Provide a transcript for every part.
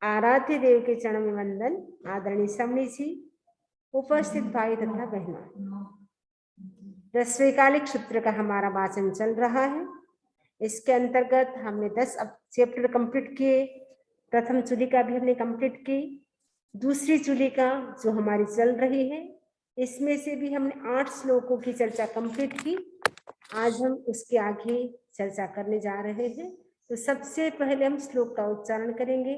आराध्य देव के चरण में वंदन। आदरणीय समणी जी, उपस्थित भाई तथा बहनों, 10वें कालिक सूत्र का हमारा वाचन चल रहा है। इसके अंतर्गत हमने 10 चैप्टर कंप्लीट किए। प्रथम चुलिका भी हमने कंप्लीट की। दूसरी चुलिका जो हमारी चल रही है, इसमें से भी हमने 8 श्लोकों की चर्चा कंप्लीट की। आज हम उसके आगे चर्चा करने जा रहे हैं। तो सबसे पहले हम श्लोक का उच्चारण करेंगे।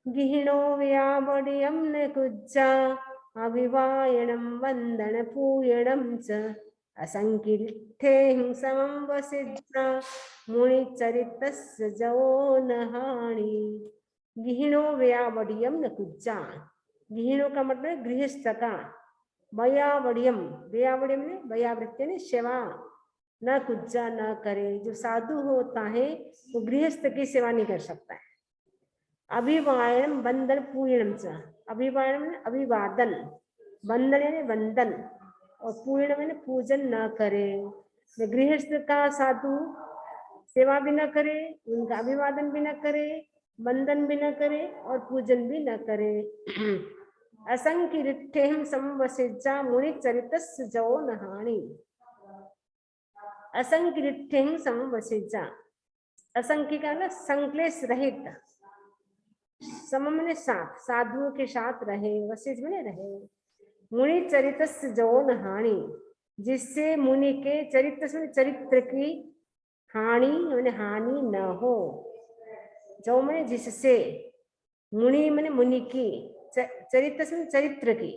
गिहिणो व्यावड्यं न कुज्जा अभिवायणं वंदन पूयणं च असंकीर्तें समं वसिद्रा मुनिचरितस्य जवो नहाणि। गिहिणो व्यावड्यं न कुज्जा, गिहिणो का मतलब गृहस्थ का, व्यावड्यम, व्यावड्यम ने व्यावृत्ति ने सेवा, न कुज्जा न करे। जो साधु होता है वो गृहस्थ की सेवा नहीं कर सकता है। अभिवायन वंदन पूर्णम च, अभिवायन अभिवादन, वंदन यानी वंदन, और पूर्ण में पूजन न करे। गृहस्थ का साधु सेवा भी न करे, उनका अभिवादन भी न करे, वंदन भी न करे और पूजन भी न करे। असंकीर्तें समवसिज्जा मुनिचरितस्य जवो नहाणि। असंकीर्तें समवसिज्जा, असंख्य का ना संक्लेश रहित, सम में साथ, साधुओं के साथ रहे, वशिष्ठ में रहे। मुनि चरितस्य जवो नहाणि, जिससे मुनि के चरित्र की हानि हानि न हो। जो मैंने जिससे, मुनि मैंने मुनि की, चरित्र की,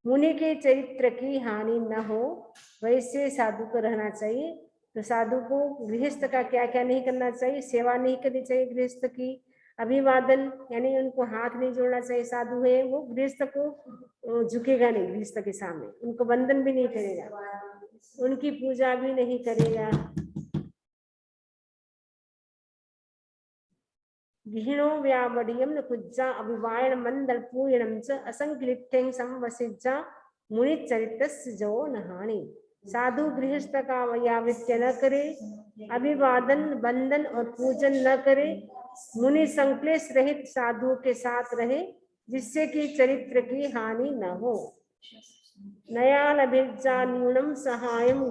मुनि के चरित्र की हानि न हो, वैसे साधु को रहना चाहिए। तो साधु को गृहस्थ का क्या क्या नहीं करना चाहिए? सेवा नहीं करनी चाहिए गृहस्थ की, अभिवादन यानी उनको हाथ नहीं जोड़ना चाहिए। साधु है वो गृहस्थ को झुकेगा नहीं, गृहस्थ के सामने उनको वंदन भी नहीं करेगा, उनकी पूजा भी नहीं करेगा। गिहिणो व्यावड्यं न कुज्जा अभिवायण मंदल पूयणं च असंकीर्तें समवसिज्जा मुनिचरितस्य जवो नहाणि। साधु गृहस्थ का व्यावृत्य न करे, अभिवादन वंदन और पूजन न करे, मुनि संक्लेश रहित साधु के साथ रहे, जिससे कि चरित्र की हानि न हो। नया न्यूनम सहायम,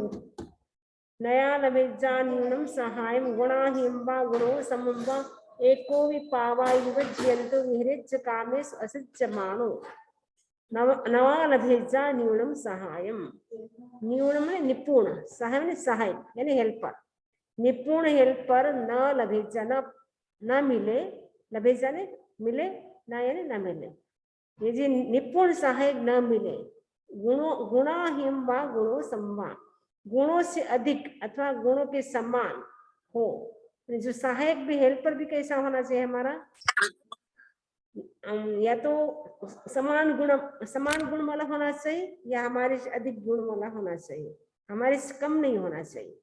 न्यूनम सहायम गुणाहीन वा गुणो समं वा एको विपावाय विभज्यन्तो विहृज्य कामेश असिज्यमानो। नवालभेजा न्यूनम सहायम, न्यूनम निपुण, सहाय सहायक यानी हेल्पर, निपुण हेल्पर न लभेजा न मिले, लभेजा ने मिले, न यानी न मिले, ये जी निपुण सहायक न मिले। गुणाहीन वा गुणों समवा, गुणों से अधिक अथवा गुणों के समान हो। जो सहायक भी, हेल्पर भी कैसा होना चाहिए हमारा? या तो समान गुण वाला होना चाहिए, या हमारे से अधिक गुण वाला होना चाहिए, हमारे से कम नहीं होना चाहिए,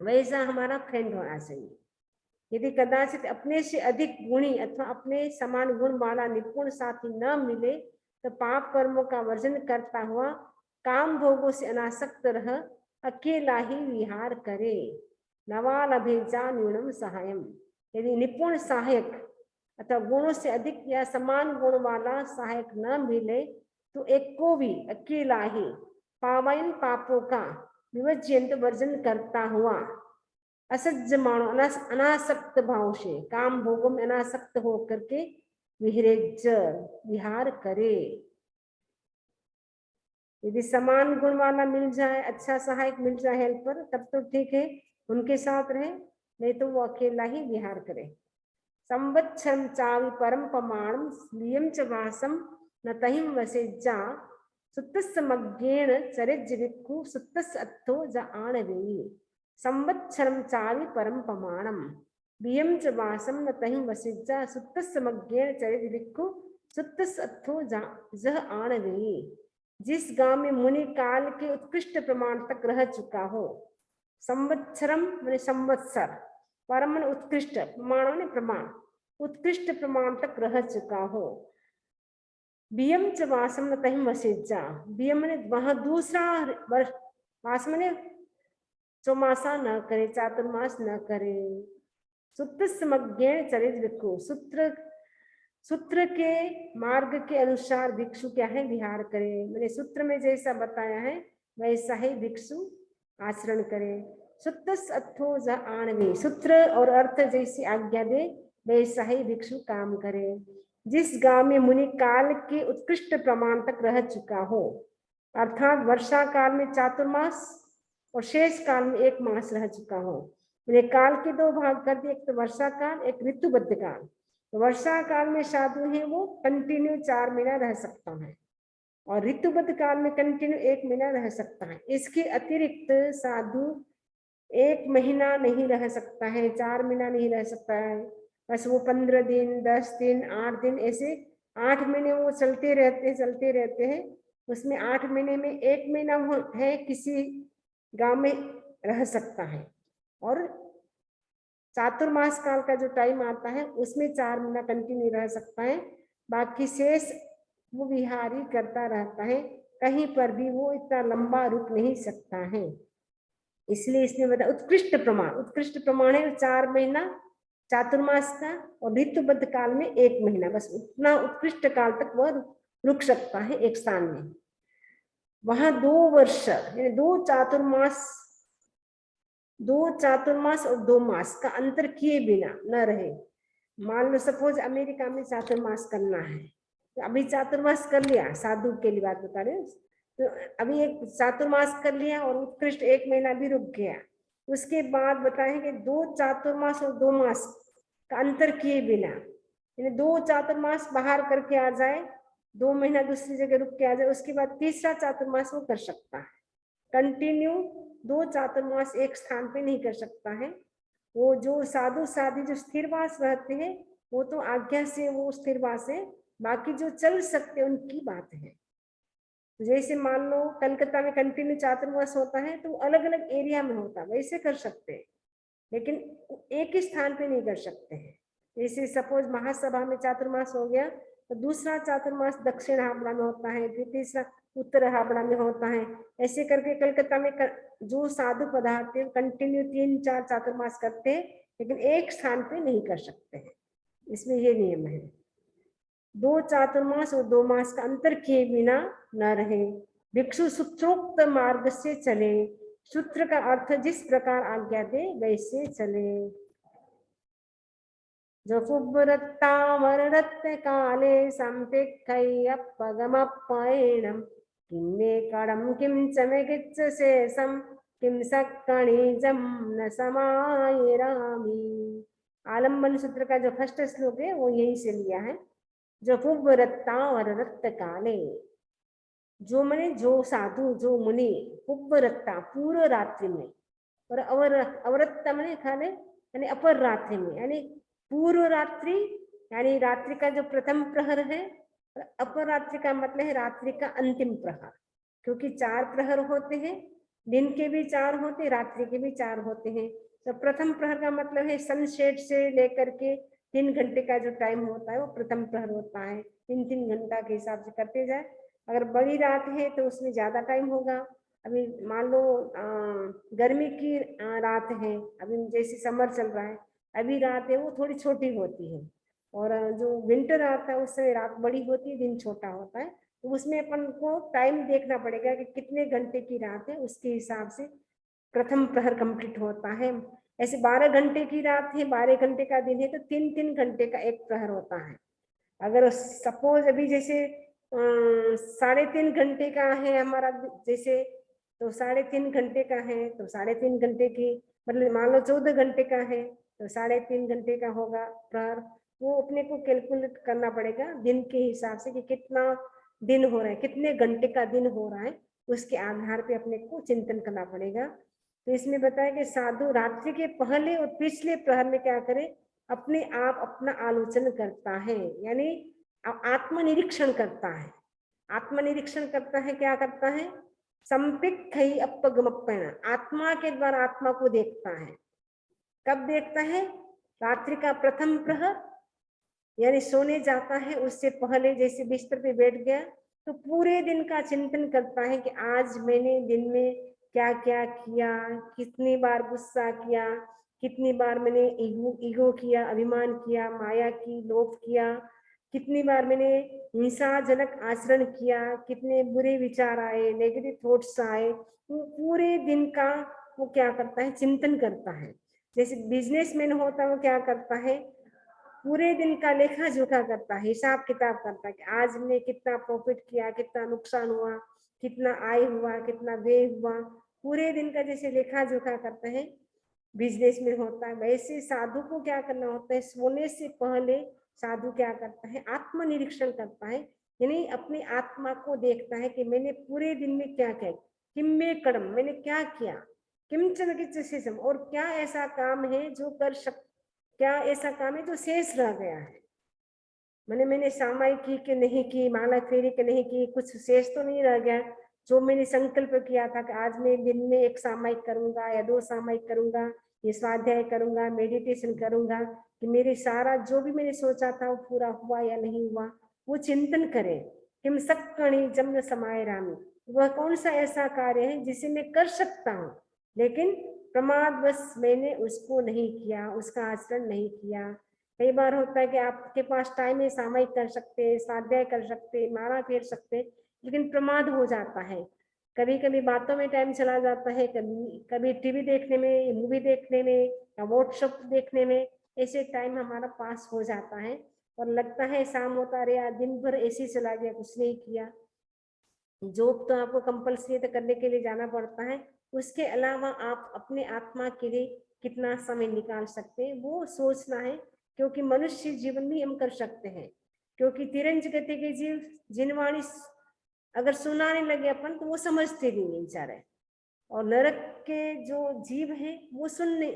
वैसा हमारा फ्रेंड होना चाहिए। यदि कदाचित अपने से अधिक गुणी अथवा अपने समान गुण वाला निपुण साथी न मिले, तो पाप कर्मों का वर्जन करता हुआ काम भोगों से अनासक्त रह अकेला ही विहार करे। नवालभेजा न्यूनम सहायम, यदि निपुण सहायक अथवा गुणों से अधिक या समान गुण वाला सहायक न मिले, तो एक को भी अकेला ही पावन पापों का विवर्जन वर्जन करता हुआ असज्ज मानो, अनासक्त भाव से काम भोगों में अनासक्त होकर के विहरेज विहार करे। यदि समान गुण वाला मिल जाए, अच्छा सहायक मिल जाए, हेल्पर, तब तो ठीक है, उनके साथ रहे, नहीं तो वो अकेला ही विहार करे। संवत्सरं चावि परम प्रमाणं स्लियं च वासं न तहिं वसेज्जा सुत्तस्य मग्गेण चरिज्य भिक्खु सुत्तस्य अत्थो ज आणवेयि। संवत्सरं चावि परम प्रमाणं स्लियं च वासं न तहिं वसेज्जा सुत्तस्य मग्गेण चरिज्य भिक्खु सुत्तस्य अत्थो ज आणवेयि। जिस गांव में मुनि काल के उत्कृष्ट प्रमाण तक रह चुका हो, संवत्सरम माने संवत्सर, परम उत्कृष्ट, प्रमाण ने प्रमाण, उत्कृष्ट प्रमाण तक रह चुका हो। बियम च वासम न तहिं वसेज्जा, बियम ने वहां दूसरा वर्ष, वास ने चौमासा न करे, चातुर्मास न करे। सूत्र समज्ञ चरित भिक्षु, सूत्र के मार्ग के अनुसार भिक्षु क्या है, विहार करे। मैंने सूत्र में जैसा बताया है वैसा ही भिक्षु आचरण करे। सूत्र अर्थो ज आणवे, सूत्र और अर्थ जैसी आज्ञा दे वैसा ही भिक्षु काम करे। जिस गांव में मुनि काल के उत्कृष्ट प्रमाण तक रह चुका हो, अर्थात वर्षा काल में चातुर्मास और शेष काल में 1 मास रह चुका हो। मैंने काल के 2 भाग कर दिए, एक तो वर्षा काल, एक ऋतुबद्ध काल। तो वर्षा काल में साधु है वो कंटिन्यू 4 महीना रह सकता है और ऋतुबद्ध काल में कंटिन्यू 1 महीना रह सकता है। इसके अतिरिक्त साधु 1 महीना नहीं रह सकता है, 4 महीना नहीं रह सकता है। बस वो 15 दिन, 10 दिन, 8 दिन, ऐसे 8 महीने वो चलते रहते हैं। उसमें 8 महीने में 1 महीना है किसी गांव में रह सकता है और चातुर्मास काल का जो टाइम आता है उसमें 4 महीना कंटिन्यू रह सकता है। बाकी शेष वो विहारी करता रहता है, कहीं पर भी वो इतना लंबा रुक नहीं सकता है। इसलिए इसने बताया उत्कृष्ट प्रमाण है 4 महीना चातुर्मास का और ऋतुबद्ध काल में 1 महीना, बस उतना उत्कृष्ट काल तक वह रुक सकता है एक स्थान में। वहां 2 वर्ष यानी 2 चातुर्मास और 2 मास का अंतर किए बिना न रहे। मान लो सपोज अमेरिका में चातुर्मास करना है, तो अभी चातुर्मास कर लिया, साधु के लिए बात बता रहे, तो अभी एक चातुर्मास कर लिया और उत्कृष्ट 1 महीना भी रुक गया। उसके बाद बताएं कि 2 चातुर्मास और 2 मास का अंतर किए बिना, यानी 2 चातुर्मास बाहर करके आ जाए, 2 महीना दूसरी जगह रुक के आ जाए, उसके बाद तीसरा चातुर्मास वो कर सकता है। कंटिन्यू 2 चातुर्मास एक स्थान पे नहीं कर सकता है। वो जो साधु साधी जो स्थिरवास रहते हैं वो तो आज्ञा से वो स्थिरवास है, बाकी जो चल सकते उनकी बात है। जैसे मान लो कलकत्ता में कंटिन्यू चातुर्मास होता है तो अलग अलग एरिया में होता है, वैसे कर सकते हैं, लेकिन एक ही स्थान पे नहीं कर सकते हैं। जैसे सपोज महासभा में चातुर्मास हो गया तो दूसरा चातुर्मास दक्षिण हावड़ा में होता है, फिर तीसरा उत्तर हावड़ा में होता है। ऐसे करके कलकत्ता में जो साधु पदार्थ कंटिन्यू 3-4 चातुर्मास करते हैं, लेकिन एक स्थान पे नहीं कर सकते हैं। इसमें ये नियम है, 2 चातुर्मास और 2 मास का अंतर किए बिना न रहे। भिक्षु सूत्रोक्त मार्ग से चले, सूत्र का अर्थ जिस प्रकार आज्ञा दे वैसे चले। जफुब्रत्तावररत्न काले संतिक्खय्यप्पगमप्पयेणं किं मे कडं किं च मे किच्च शेषं किं सक्कणिजं न समायिरामि। आलम्बन सूत्र का जो फर्स्ट श्लोक है वो यही से लिया है। जफुब्रत्तावररत्न काले, जो मने जो साधु जो मुनि, पुब्बरत्ता पूर्व रात्रि में, और अवरत्ता मने खाने यानी अपर रात्रि में, यानी पूर्व रात्रि यानी रात्रि का जो प्रथम प्रहर है, और अपर रात्रि का मतलब है रात्रि का अंतिम प्रहर, क्योंकि 4 प्रहर होते हैं, दिन के भी 4 होते हैं, रात्रि के भी 4 होते हैं। तो प्रथम प्रहर का मतलब है सनसेट से लेकर के 3 घंटे का जो टाइम होता है वो प्रथम प्रहर होता है। 3-3 घंटा के हिसाब से करते जाए। अगर बड़ी रात है तो उसमें ज्यादा टाइम होगा। अभी मान लो गर्मी की रात है, अभी जैसे समर चल रहा है, अभी रात है वो थोड़ी छोटी होती है, और जो विंटर आता है उसमें रात बड़ी होती है, दिन छोटा होता है। तो उसमें अपन को टाइम देखना पड़ेगा कि कितने घंटे की रात है, उसके हिसाब से प्रथम प्रहर कंप्लीट होता है। ऐसे 12 घंटे की रात है, 12 घंटे का दिन है, तो 3-3 घंटे का एक प्रहर होता है। अगर सपोज अभी जैसे 3.5 घंटे का है हमारा जैसे, तो 3.5 घंटे का है तो 3.5 घंटे की, मतलब मान लो 14 घंटे का है तो 3.5 घंटे का होगा प्रहर। वो अपने को कैलकुलेट करना पड़ेगा दिन के हिसाब से कि कितना दिन हो रहा है, कितने घंटे का दिन हो रहा है, उसके आधार पे अपने को चिंतन करना पड़ेगा। तो इसमें बताया कि साधु रात्रि के पहले और पिछले प्रहर में क्या करे, अपने आप अपना आलोचन करता है, यानी आत्मनिरीक्षण करता है। आत्मनिरीक्षण करता है, क्या करता है, संपिक्खय्यप्पगमप्पयेन, आत्मा के द्वारा आत्मा को देखता है। कब देखता है, रात्रि का प्रथम प्रहर यानी सोने जाता है उससे पहले जैसे बिस्तर पे बैठ गया तो पूरे दिन का चिंतन करता है कि आज मैंने दिन में क्या क्या किया, कितनी बार गुस्सा किया, कितनी बार मैंने ईगो किया, अभिमान किया, माया की, लोभ किया, कितनी बार मैंने हिंसाजनक आचरण किया, कितने बुरे विचार आए, नेगेटिव थॉट्स आए। वो पूरे दिन का वो क्या करता है, चिंतन करता है। जैसे बिजनेसमैन होता है, वो क्या करता है, पूरे दिन का लेखा जोखा करता है, हिसाब किताब करता है कि आज हमने कितना प्रॉफिट किया, कितना नुकसान हुआ, कितना आय हुआ, कितना व्यय हुआ, पूरे दिन का जैसे लेखा जोखा करता है बिजनेस में होता है। वैसे साधु को क्या करना होता है, सोने से पहले साधु क्या करता है, आत्मनिरीक्षण करता है, यानी अपनी आत्मा को देखता है कि मैंने पूरे दिन में क्या किया, किम में कर्म, मैंने क्या किया, किमचन किम, और क्या ऐसा काम है जो कर सक, क्या ऐसा काम है जो शेष रह गया है। मैंने सामाई की कि नहीं की, माला फेरी कि नहीं की, कुछ शेष तो नहीं रह गया। जो मैंने संकल्प किया था कि आज मैं दिन में 1 सामायिक करूंगा या 2 सामायिक करूंगा, ये स्वाध्याय करूंगा, मेडिटेशन करूंगा, कि मेरे सारा जो भी मैंने सोचा था वो पूरा हुआ या नहीं हुआ, वो चिंतन करे। किम सक्कणी जम समाये रामी, वह कौन सा ऐसा कार्य है जिसे मैं कर सकता हूँ, लेकिन प्रमादवश मैंने उसको नहीं किया, उसका आचरण नहीं किया। कई बार होता है कि आपके पास टाइम है, सामायिक कर सकते हैं, स्वाध्याय कर सकते हैं, माला फेर सकते हैं, लेकिन प्रमाद हो जाता है। कभी कभी बातों में टाइम चला जाता है, कभी कभी टीवी देखने में, मूवी देखने में या व्हाट्सएप देखने में, ऐसे टाइम हमारा पास हो जाता है और लगता है शाम होता रहा, दिन भर ऐसे चला गया, कुछ नहीं किया। जॉब तो आपको कंपल्सरी तो करने के लिए जाना पड़ता है, उसके अलावा आप अपने आत्मा के लिए कितना समय निकाल सकते हैं वो सोचना है, क्योंकि मनुष्य जीवन में हम कर सकते हैं। क्योंकि तिरंज गति के जीव जिनवाणी अगर सुनाने लगे अपन तो वो समझते नहीं है बेचारे, और नरक के जो जीव हैं वो सुनने,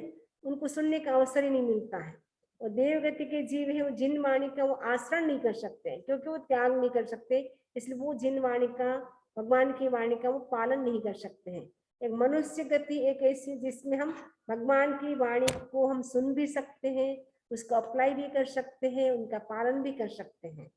उनको सुनने का अवसर ही नहीं मिलता है। और देवगति के जीव है वो जिन वाणी का वो आचरण नहीं कर सकते, क्योंकि वो त्याग नहीं कर सकते, इसलिए वो जिन वाणी का, भगवान की वाणी का वो पालन नहीं कर सकते हैं। एक मनुष्य गति एक ऐसी जिसमें हम भगवान की वाणी को हम सुन भी सकते हैं, उसको अप्लाई भी कर सकते हैं, उनका पालन भी कर सकते हैं।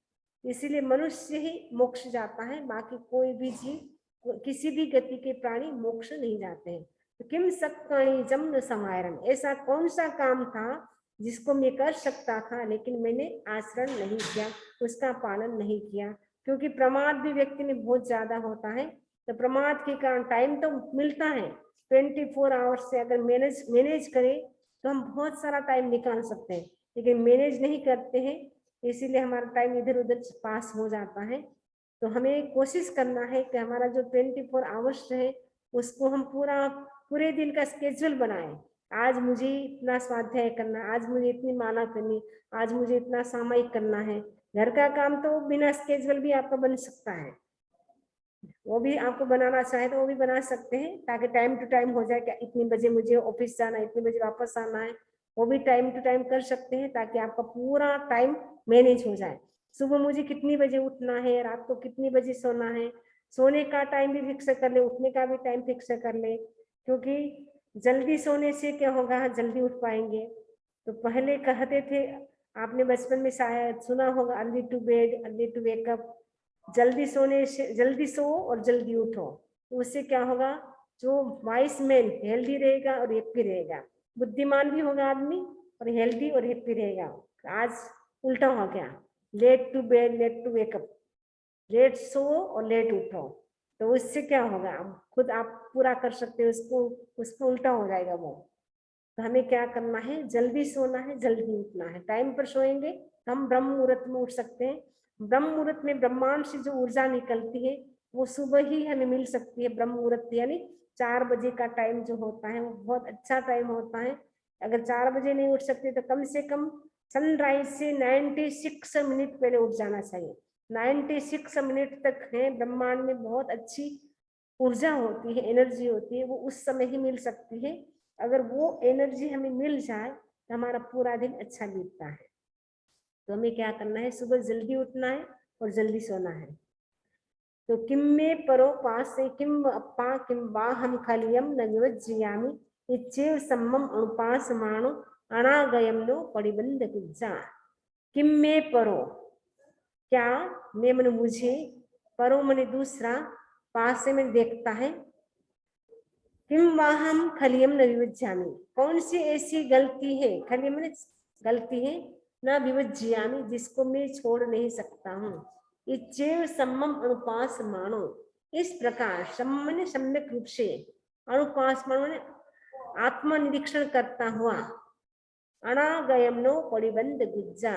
इसीलिए मनुष्य ही मोक्ष जाता है, बाकी कोई भी जीव, किसी भी गति के प्राणी मोक्ष नहीं जाते हैं। तो किम सक्कणी जम्न समायरन, ऐसा कौन सा काम था जिसको मैं कर सकता था लेकिन मैंने आचरण नहीं किया, उसका पालन नहीं किया। क्योंकि प्रमाद भी व्यक्ति में बहुत ज्यादा होता है, तो प्रमाद के कारण टाइम तो मिलता है 24 आवर्स से, अगर मैनेज करें तो हम बहुत सारा टाइम निकाल सकते हैं, लेकिन मैनेज नहीं करते हैं, इसीलिए हमारा टाइम इधर उधर पास हो जाता है। तो हमें कोशिश करना है कि हमारा जो 24 आवर्स है उसको हम पूरे दिन का स्केड्यूल बनाएं। आज मुझे इतना स्वाध्याय करना, आज मुझे इतनी माला करनी, आज मुझे इतना सामायिक करना है। घर का काम तो बिना स्केड्यूल भी आपका बन सकता है, वो भी आपको बनाना चाहे तो वो भी बना सकते हैं, ताकि टाइम टू टाइम हो जाए कि इतनी बजे मुझे ऑफिस जाना है, इतने बजे वापस आना है, वो भी टाइम टू टाइम कर सकते हैं, ताकि आपका पूरा टाइम मैनेज हो जाए। सुबह मुझे कितनी बजे उठना है, रात को कितनी बजे सोना है, सोने का टाइम भी फिक्स कर ले, उठने का भी टाइम फिक्स कर ले, क्योंकि जल्दी सोने से क्या होगा, जल्दी उठ पाएंगे। तो पहले कहते थे, आपने बचपन में शायद सुना होगा, early to bed early to wake up, जल्दी सोने से जल्दी सो और जल्दी उठो, तो उससे क्या होगा, जो वाइस मैन हेल्दी रहेगा और हैप्पी रहेगा, बुद्धिमान भी होगा आदमी और हेल्दी और हैप्पी रहेगा। आज उल्टा हो गया, late to bed late to wake up, late सो और लेट उठो, तो उससे क्या होगा, खुद आप पूरा कर सकते हो उसको, उसको उल्टा हो जाएगा वो। तो हमें क्या करना है, जल्दी सोना है, जल्दी उठना है। टाइम पर सोएंगे तो हम ब्रह्म मुहूर्त में उठ सकते हैं। ब्रह्म मुहूर्त में ब्रह्मांड से जो ऊर्जा निकलती है वो सुबह ही हमें मिल सकती है। ब्रह्म मुहूर्त यानी 4 बजे का टाइम जो होता है वो बहुत अच्छा टाइम होता है। अगर 4 बजे नहीं उठ सकते तो कम से कम सनराइज से 96 मिनट पहले उठ जाना चाहिए। 96 मिनट तक है ब्रह्मांड में बहुत अच्छी ऊर्जा होती है, एनर्जी होती है, वो उस समय ही मिल सकती है। अगर वो एनर्जी हमें मिल जाए तो हमारा पूरा दिन अच्छा बीतता है। तो हमें क्या करना है, सुबह जल्दी उठना है और जल्दी सोना है। तो किम में परो पास से किम अप्पा किम वाहम खलियम न विवज्जियामि इच्छेव सम्मम अनुपासमाणो अनागयम नो परिबंध कुज्जा। किम में परो, क्या, मैं मन मुझे, परो मने दूसरा, पास से मैं देखता है, किम वाहम खलियम न विवज्यामि, कौन सी ऐसी गलती है, खलियम ने गलती है, न विवज्यामि जिसको मैं छोड़ नहीं सकता हूँ। इच्छेव सम्मम अनुपास मानो, इस प्रकार सम्मन सम्यक रूप से, अनुपास मानो आत्मनिरीक्षण करता हुआ, अनागयम नो परिबंध गुज्जा,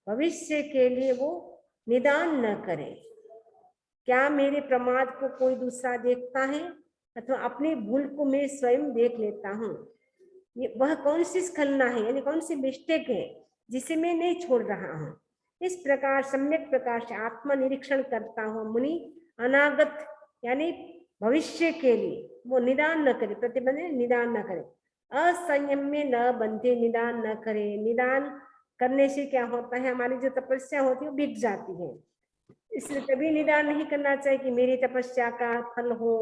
भविष्य के लिए वो निदान न करे। क्या मेरे प्रमाद को कोई दूसरा देखता है अथवा अपनी भूल को मैं स्वयं देख लेता हूँ। ये वह कौन सी स्खलना है, यानी कौन सी मिस्टेक है जिसे मैं नहीं छोड़ रहा हूँ। इस प्रकार सम्यक प्रकार से आत्मनिरीक्षण करता हूँ मुनि अनागत यानी भविष्य के लिए वो निदान न करे, प्रतिबंध निदान न करे, असंयम में न बंधे, निदान न करे। निदान करने से क्या होता है, हमारी जो तपस्या होती है वो बिक जाती है। इसलिए कभी निदान नहीं करना चाहिए कि मेरी तपस्या का फल हो,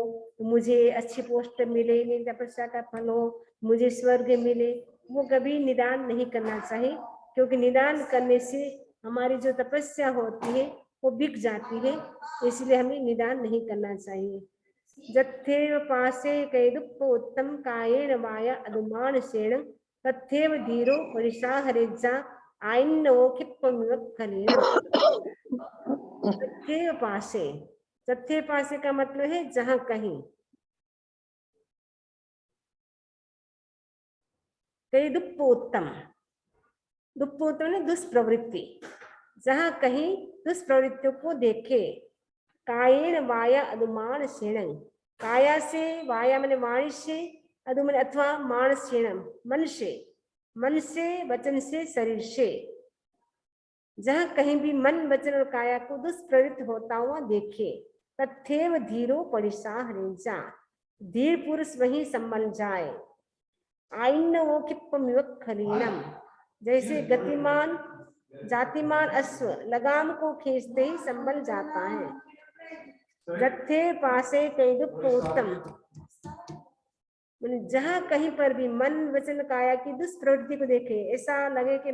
मुझे अच्छी पोस्ट मिले, मेरी तपस्या का फल हो, मुझे स्वर्ग मिले, वो कभी निदान नहीं करना चाहिए, क्योंकि निदान करने से हमारी जो तपस्या होती है वो बिक जाती है। इसलिए हमें निदान नहीं करना चाहिए। जत्थेव पासे कैदुप उत्तम कायेन वाया अनुमान सेण तथेव धीरो परिसाहरेजा आइन्नो खिप्पमिवक्खलेन। तथ्य पासे, तथ्य पासे का मतलब है जहां कहीं, कई दुप्पोत्तम, दुप्पोत्तम ने दुष्प्रवृत्ति, जहां कहीं दुष्प्रवृत्तियों को देखे, कायेन वाया अनुमान सेण, काया से, वाया मैंने वाणी से, अदुमन अथवा मान सेण मन से, मन से वचन से शरीर से, जहां कहीं भी मन वचन और काया को दुष्प्रवृत्त होता हुआ देखे, तथेव धीरो परिसाह रेजा, धीर पुरुष वही संभल जाए। आइन्नो खिप्पमिवक्खलीनम, जैसे गतिमान जातिमान अश्व लगाम को खींचते ही संभल जाता है। जत्थे पासे कैदुप उत्तम, जहां कहीं पर भी मन वचन काया की दुष्प्रवृत्ति को देखे, ऐसा लगे कि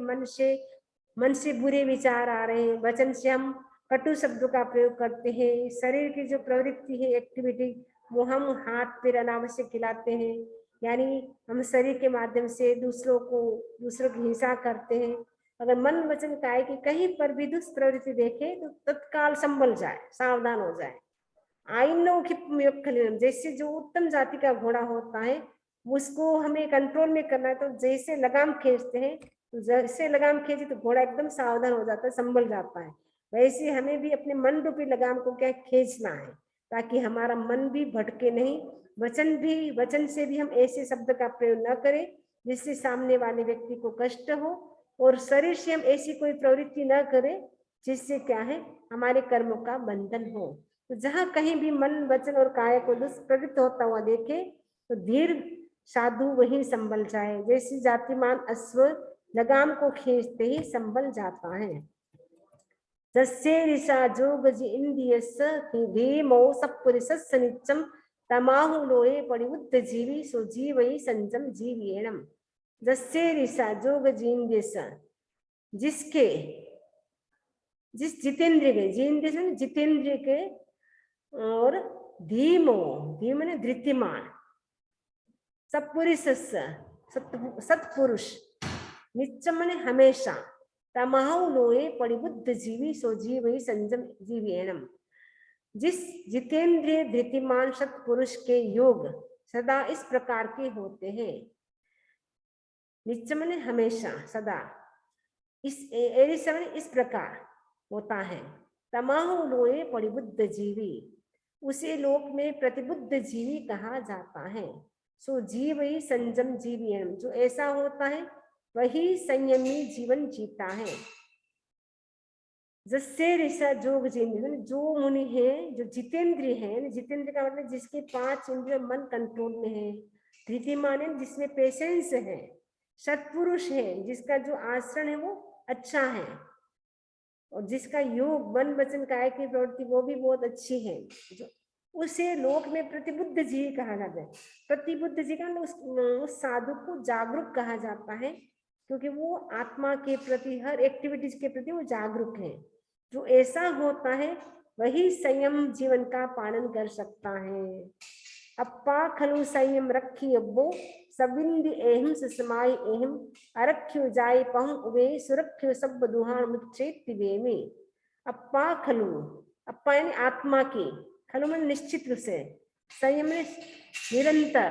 मन से बुरे विचार आ रहे हैं, वचन से हम कटु शब्दों का प्रयोग करते हैं, शरीर की जो प्रवृत्ति है एक्टिविटी वो हम हाथ पैर अनावश्यक खिलाते हैं, यानी हम शरीर के माध्यम से दूसरों की हिंसा करते हैं। अगर मन वचन काय की कहीं पर भी दुष्प्रवृत्ति देखे तो तत्काल संभल जाए, सावधान हो जाए। आइन्नो खिप्पमिवक्खलीनम, जैसे जो उत्तम जाति का घोड़ा होता है उसको हमें कंट्रोल में करना है, तो जैसे लगाम खींचते हैं, तो जैसे लगाम खींचे तो घोड़ा एकदम सावधान हो जाता है, संभल जाता है। वैसे हमें भी अपने मन रूपी लगाम को क्या खींचना है, ताकि हमारा मन भी भटके नहीं, वचन से भी हम ऐसे शब्द का प्रयोग न करें जिससे सामने वाले व्यक्ति को कष्ट हो, और शरीर से हम ऐसी कोई प्रवृत्ति न करें जिससे क्या है हमारे कर्मों का बंधन हो। तो जहां कहीं भी मन वचन और काया को दुष्प्रवृत्त होता हुआ देखे तो धीर साधु वही संभल जाए, जैसे जातिमान अश्व लगाम को खींचते ही संभल जाता है। जस्से ऋषा जोग इंद्रियस धीमो सपुरुषस्य नित्यम तमाहु लोये परिबुद्ध जीवी सो जीवई संजम जीवियेणम। जस्से ऋषा जोग इंद्रियस, जिसके जिस जितेंद्रिय के, जितेंद्रिय के, और धीमो, धीम ने धृतिमान, सत्पुरुषस्य सत्पुरुष, नित्यम ने हमेशा, तमाहु लोये परिबुद्ध जीवी सो जीवई संजम जीवियेणम, जिस जितेंद्रिय धृतिमान सत्पुरुष के योग सदा इस प्रकार के होते हैं। नित्यम ने हमेशा, सदा, इस प्रकार होता है। तमाहु लोये परिबुद्ध जीवी, उसे लोक में प्रतिबुद्ध जीवी कहा जाता है। सो जीवई संजम जीवियम, जो ऐसा होता है वही संयमी जीवन जीता है। जस्से ऋषा जोग जितेंद्रिय, जो मुनि है जो जितेंद्रिय है, जितेंद्र का मतलब जिसके 5 इंद्रिय मन कंट्रोल में है, धृतिमान है जिसमें पेशेंस है, सत्पुरुष है जिसका जो आचरण है वो अच्छा है, और जिसका योग मन वचन काया की प्रवृत्ति वो भी बहुत अच्छी है, जो उसे लोक में प्रतिबुद्ध जीव कहा जाता है। प्रतिबुद्ध जी का उस साधु को जागरूक कहा जाता है, क्योंकि वो आत्मा के प्रति, हर एक्टिविटीज के प्रति वो जागरूक है। जो ऐसा होता है वही संयम जीवन का पालन कर सकता है। अप्पा खलु संयम रखी अब्बो सबिंद एहम सुसमाई एहम अरख्यो जाय पहु उबे सुरख्यो सब दुहान मुच्चेत तिबे में। अप्पा खलु, अप्पा यानी आत्मा की, खलु में निश्चित रूप से, संयम निरंतर,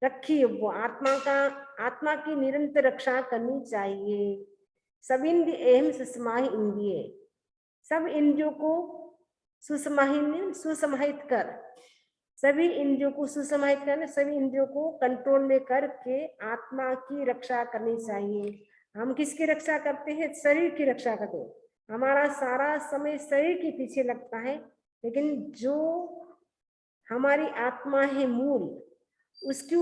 रखी वो आत्मा की निरंतर रक्षा करनी चाहिए। सब इंद्रिय एहम सुसमाहि इंद्रिय, सब इंद्रियों को सुसमाहित कर, सभी इंद्रियों को सुसमाहित कर, सभी इंद्रियों को कंट्रोल में करके आत्मा की रक्षा करनी चाहिए। हम किसकी रक्षा करते हैं? शरीर की रक्षा करते हैं। हमारा सारा समय शरीर के पीछे लगता है, लेकिन जो हमारी आत्मा है मूल, उसकी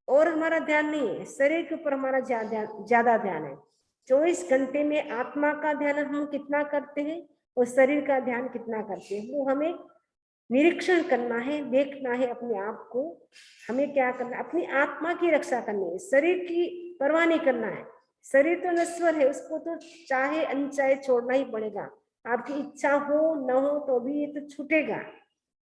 और हमारा ध्यान नहीं है, शरीर के ऊपर हमारा ज्यादा ध्यान है। 24 घंटे में आत्मा का ध्यान हम कितना करते हैं और शरीर का ध्यान कितना करते हैं, वो हमें निरीक्षण करना है, देखना है अपने आप को। हमें क्या करना है? अपनी आत्मा की रक्षा करनी है, शरीर की परवाह नहीं करना है। शरीर तो नश्वर है, उसको तो चाहे अनचाहे छोड़ना ही पड़ेगा। आपकी इच्छा हो न हो तो भी ये तो छूटेगा।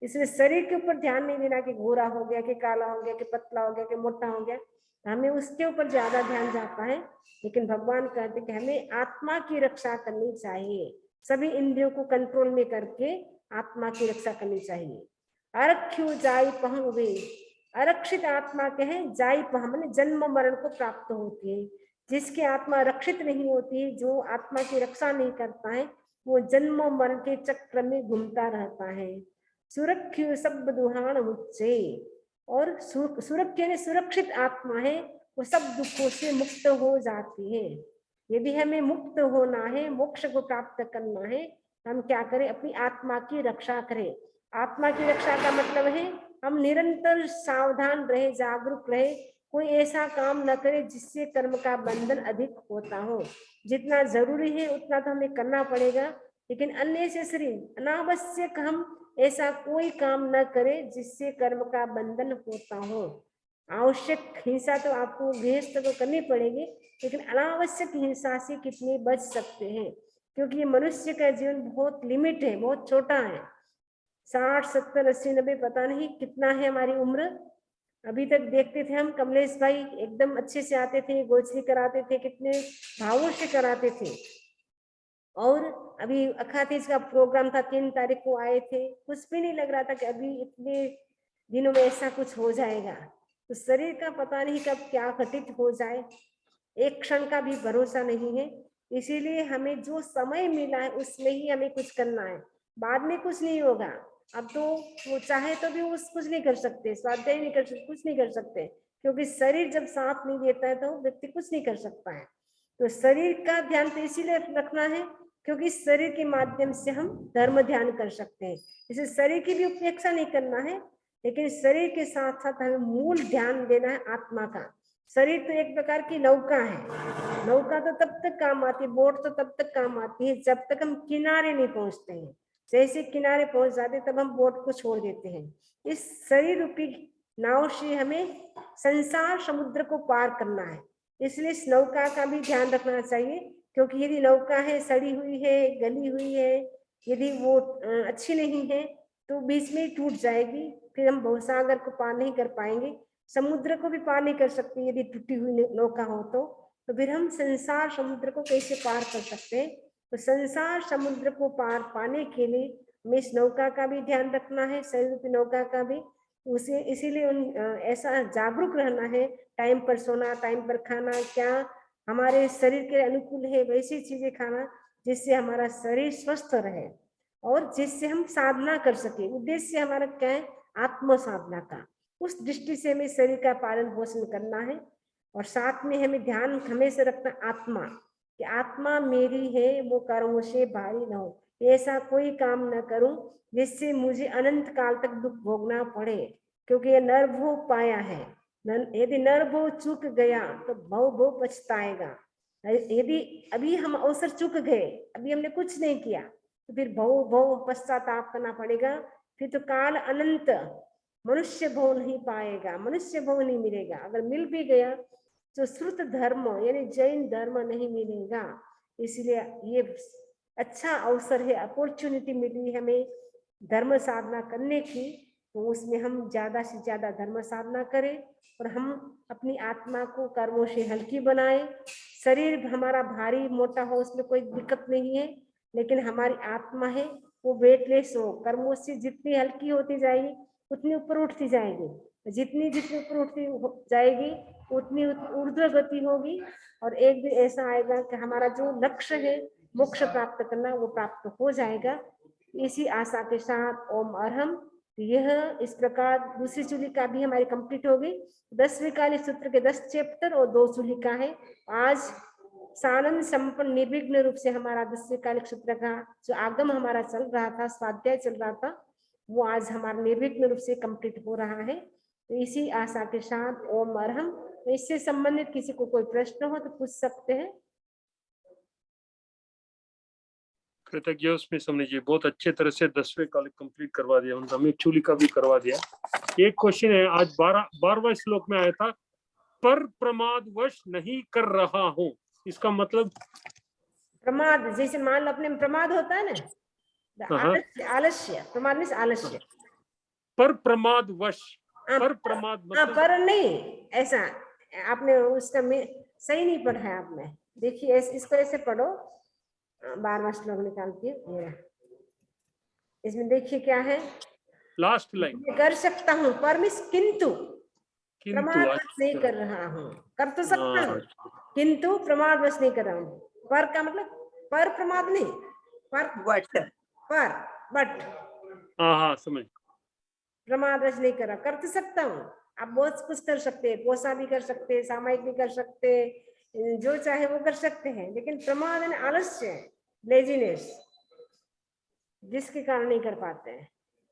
इसलिए शरीर के ऊपर ध्यान नहीं देना कि गोरा हो गया, कि काला हो गया, कि पतला हो गया, कि मोटा हो गया, हमें उसके ऊपर ज्यादा ध्यान जाता है। लेकिन भगवान कहते कि हमें आत्मा की रक्षा करनी चाहिए, सभी इंद्रियों को कंट्रोल में करके आत्मा की रक्षा करनी चाहिए। अरख्यु जाई पहु वे, आरक्षित आत्मा के हैं, जाई पह माने जन्म मरण को प्राप्त होती है। जिसकी आत्मा रक्षित नहीं होती, जो आत्मा की रक्षा नहीं करता है, वो जन्म मरण के चक्र में घूमता रहता है। सुरख्यु सब दुहान मुच्चे, और सुरक्षित आत्मा है, वो सब दुखों से मुक्त हो जाती है। यदि हमें मुक्त होना है, मोक्ष को प्राप्त करना है, हम क्या करें? अपनी आत्मा की रक्षा करें। आत्मा की रक्षा का मतलब है हम निरंतर सावधान रहे, जागरूक रहे, कोई ऐसा काम न करे जिससे कर्म का बंधन अधिक होता हो। जितना जरूरी है उतना तो हमें करना पड़ेगा, लेकिन अननेसेसरी, अनावश्यक हम ऐसा कोई काम न करे जिससे कर्म का बंधन होता हो। आवश्यक हिंसा तो आपको गृहस्थ तो करनी पड़ेगी, लेकिन अनावश्यक हिंसा से कितने बच सकते हैं? क्योंकि ये मनुष्य का जीवन बहुत लिमिट है, बहुत छोटा है। 60, 70, 80, 90 पता नहीं कितना है हमारी उम्र। अभी तक देखते थे हम, कमलेश भाई एकदम अच्छे से आते थे, गोचरी कराते थे, कितने भावों से कराते थे। और अभी अखातीज का प्रोग्राम था, 3 तारीख को आए थे, कुछ भी नहीं लग रहा था कि अभी इतने दिनों में ऐसा कुछ हो जाएगा। तो शरीर का पता नहीं कब क्या घटित हो जाए, एक क्षण का भी भरोसा नहीं है। इसीलिए हमें जो समय मिला है उसमें ही हमें कुछ करना है, बाद में कुछ नहीं होगा। अब तो वो चाहे तो भी उस कुछ नहीं कर सकते, स्वाध्याय नहीं कर सकते, कुछ नहीं कर सकते, क्योंकि शरीर जब साथ नहीं देता है तो व्यक्ति कुछ नहीं कर सकता है। तो शरीर का ध्यान तो इसीलिए रखना है क्योंकि शरीर के माध्यम से हम धर्म ध्यान कर सकते हैं। इसे शरीर की भी उपेक्षा नहीं करना है, लेकिन शरीर के साथ साथ हमें मूल ध्यान देना है आत्मा का। शरीर तो एक प्रकार की नौका है, नौका तो तब तक काम आती है, बोट तो तब तक काम आती है जब तक हम किनारे नहीं पहुंचते हैं। जैसे किनारे पहुंच जाते तब हम बोट को छोड़ देते हैं। इस शरीर रूपी नाव से हमें संसार समुद्र को पार करना है, इसलिए इस नौका का भी ध्यान रखना चाहिए। क्योंकि यदि नौका है सड़ी हुई है, गली हुई है, यदि वो अच्छी नहीं है तो बीच में ही टूट जाएगी, फिर हम भवसागर को पार नहीं कर पाएंगे, समुद्र को भी पार नहीं कर सकते यदि टूटी हुई नौका हो तो फिर हम संसार समुद्र को कैसे पार कर सकते हैं? तो संसार समुद्र को पार पाने के लिए हमें इस नौका का भी ध्यान रखना है, शरीर रूपी नौका का भी। उसे इसीलिए ऐसा जागरूक रहना है, टाइम पर सोना, टाइम पर खाना, क्या हमारे शरीर के अनुकूल है वैसी चीजें खाना जिससे हमारा शरीर स्वस्थ रहे और जिससे हम साधना कर सके। उद्देश्य हमारा क्या है? आत्म साधना का। उस दृष्टि से हमें शरीर का पालन पोषण करना है और साथ में हमें ध्यान हमेशा रखना आत्मा, कि आत्मा मेरी है, वो कर्मों से भारी न हो, ऐसा कोई काम न करूं जिससे मुझे अनंत काल तक दुख भोगना पड़े, क्योंकि ये नरभोग पाया है। यदि नरभोग चूक गया तो भव भव पछताएगा। यदि अभी हम अवसर चूक गए, अभी हमने कुछ नहीं किया, तो फिर भव भव पश्चाताप करना पड़ेगा। फिर तो काल अनंत मनुष्य भव नहीं पाएगा, मनुष्य भव नहीं मिलेगा। अगर मिल भी गया तो श्रुत धर्म यानी जैन धर्म नहीं मिलेगा। इसलिए ये अच्छा अवसर है, अपॉर्चुनिटी मिली हमें धर्म साधना करने की, तो उसमें हम ज्यादा से ज्यादा धर्म साधना करें और हम अपनी आत्मा को कर्मों से हल्की बनाए। शरीर हमारा भारी मोटा हो उसमें कोई दिक्कत नहीं है, लेकिन हमारी आत्मा है वो वेटलेस हो, कर्मों से जितनी हल्की होती जाएगी उतनी ऊपर उठती जाएगी, जितनी जितनी ऊपर उठती जाएगी उतनी ऊर्ध्व गति होगी। और एक दिन ऐसा आएगा कि हमारा जो लक्ष्य है मोक्ष प्राप्त करना वो प्राप्त हो जाएगा। इसी आशा के साथ ओम अरहम। यह इस प्रकार दूसरी चुलिका भी हमारी कंप्लीट हो गई। 10वें काली सूत्र के 10 चैप्टर और 2 चुलिका है। आज सानंद संपन्न निर्विघ्न रूप से हमारा 10वें कालिक सूत्र का जो आगम हमारा चल रहा था, स्वाध्याय चल रहा था, वो आज हमारा निर्विघ्न रूप से कंप्लीट हो रहा है। तो इसी आशा के साथ ओम अरहम। तो इससे संबंधित किसी को कोई प्रश्न हो तो पूछ सकते हैं। कृतज्ञ उसमें समझ जी, बहुत अच्छे तरह से 10वें कालिक कंप्लीट करवा दिया, हमें चूलिका भी करवा दिया। एक क्वेश्चन है, आज 12वां श्लोक में आया था पर प्रमादवश नहीं कर रहा हूँ, इसका मतलब? प्रमाद जैसे मान लो अपने में प्रमाद होता है ना, आलस्य, आलस्य, प्रमाद नहीं आलस्य। पर प्रमादवश, पर प्रमाद मतलब पर नहीं, ऐसा आपने उसका सही नहीं पढ़ा है आपने। देखिए इसको ऐसे पढ़ो, 12वां श्लोक निकालती हूँ। इसमें देखिए क्या है, लास्ट लाइन, कर सकता हूँ पर मिस किंतु प्रमाद नहीं कर रहा हूँ। कर तो सकता हूँ किंतु प्रमाद वश नहीं कर रहा हूँ। पर का मतलब पर प्रमाद नहीं, पर बट हाँ समझ, प्रमाद वश नहीं कर रहा। कर तो सकता हूँ, आप बहुत कुछ कर सकते हैं, पोसा भी कर सकते हैं, सामायिक भी कर सकते हैं, जो चाहे वो कर सकते हैं, लेकिन प्रमाद है आलस्य, लेजीनेस, जिसके कारण नहीं कर पाते हैं।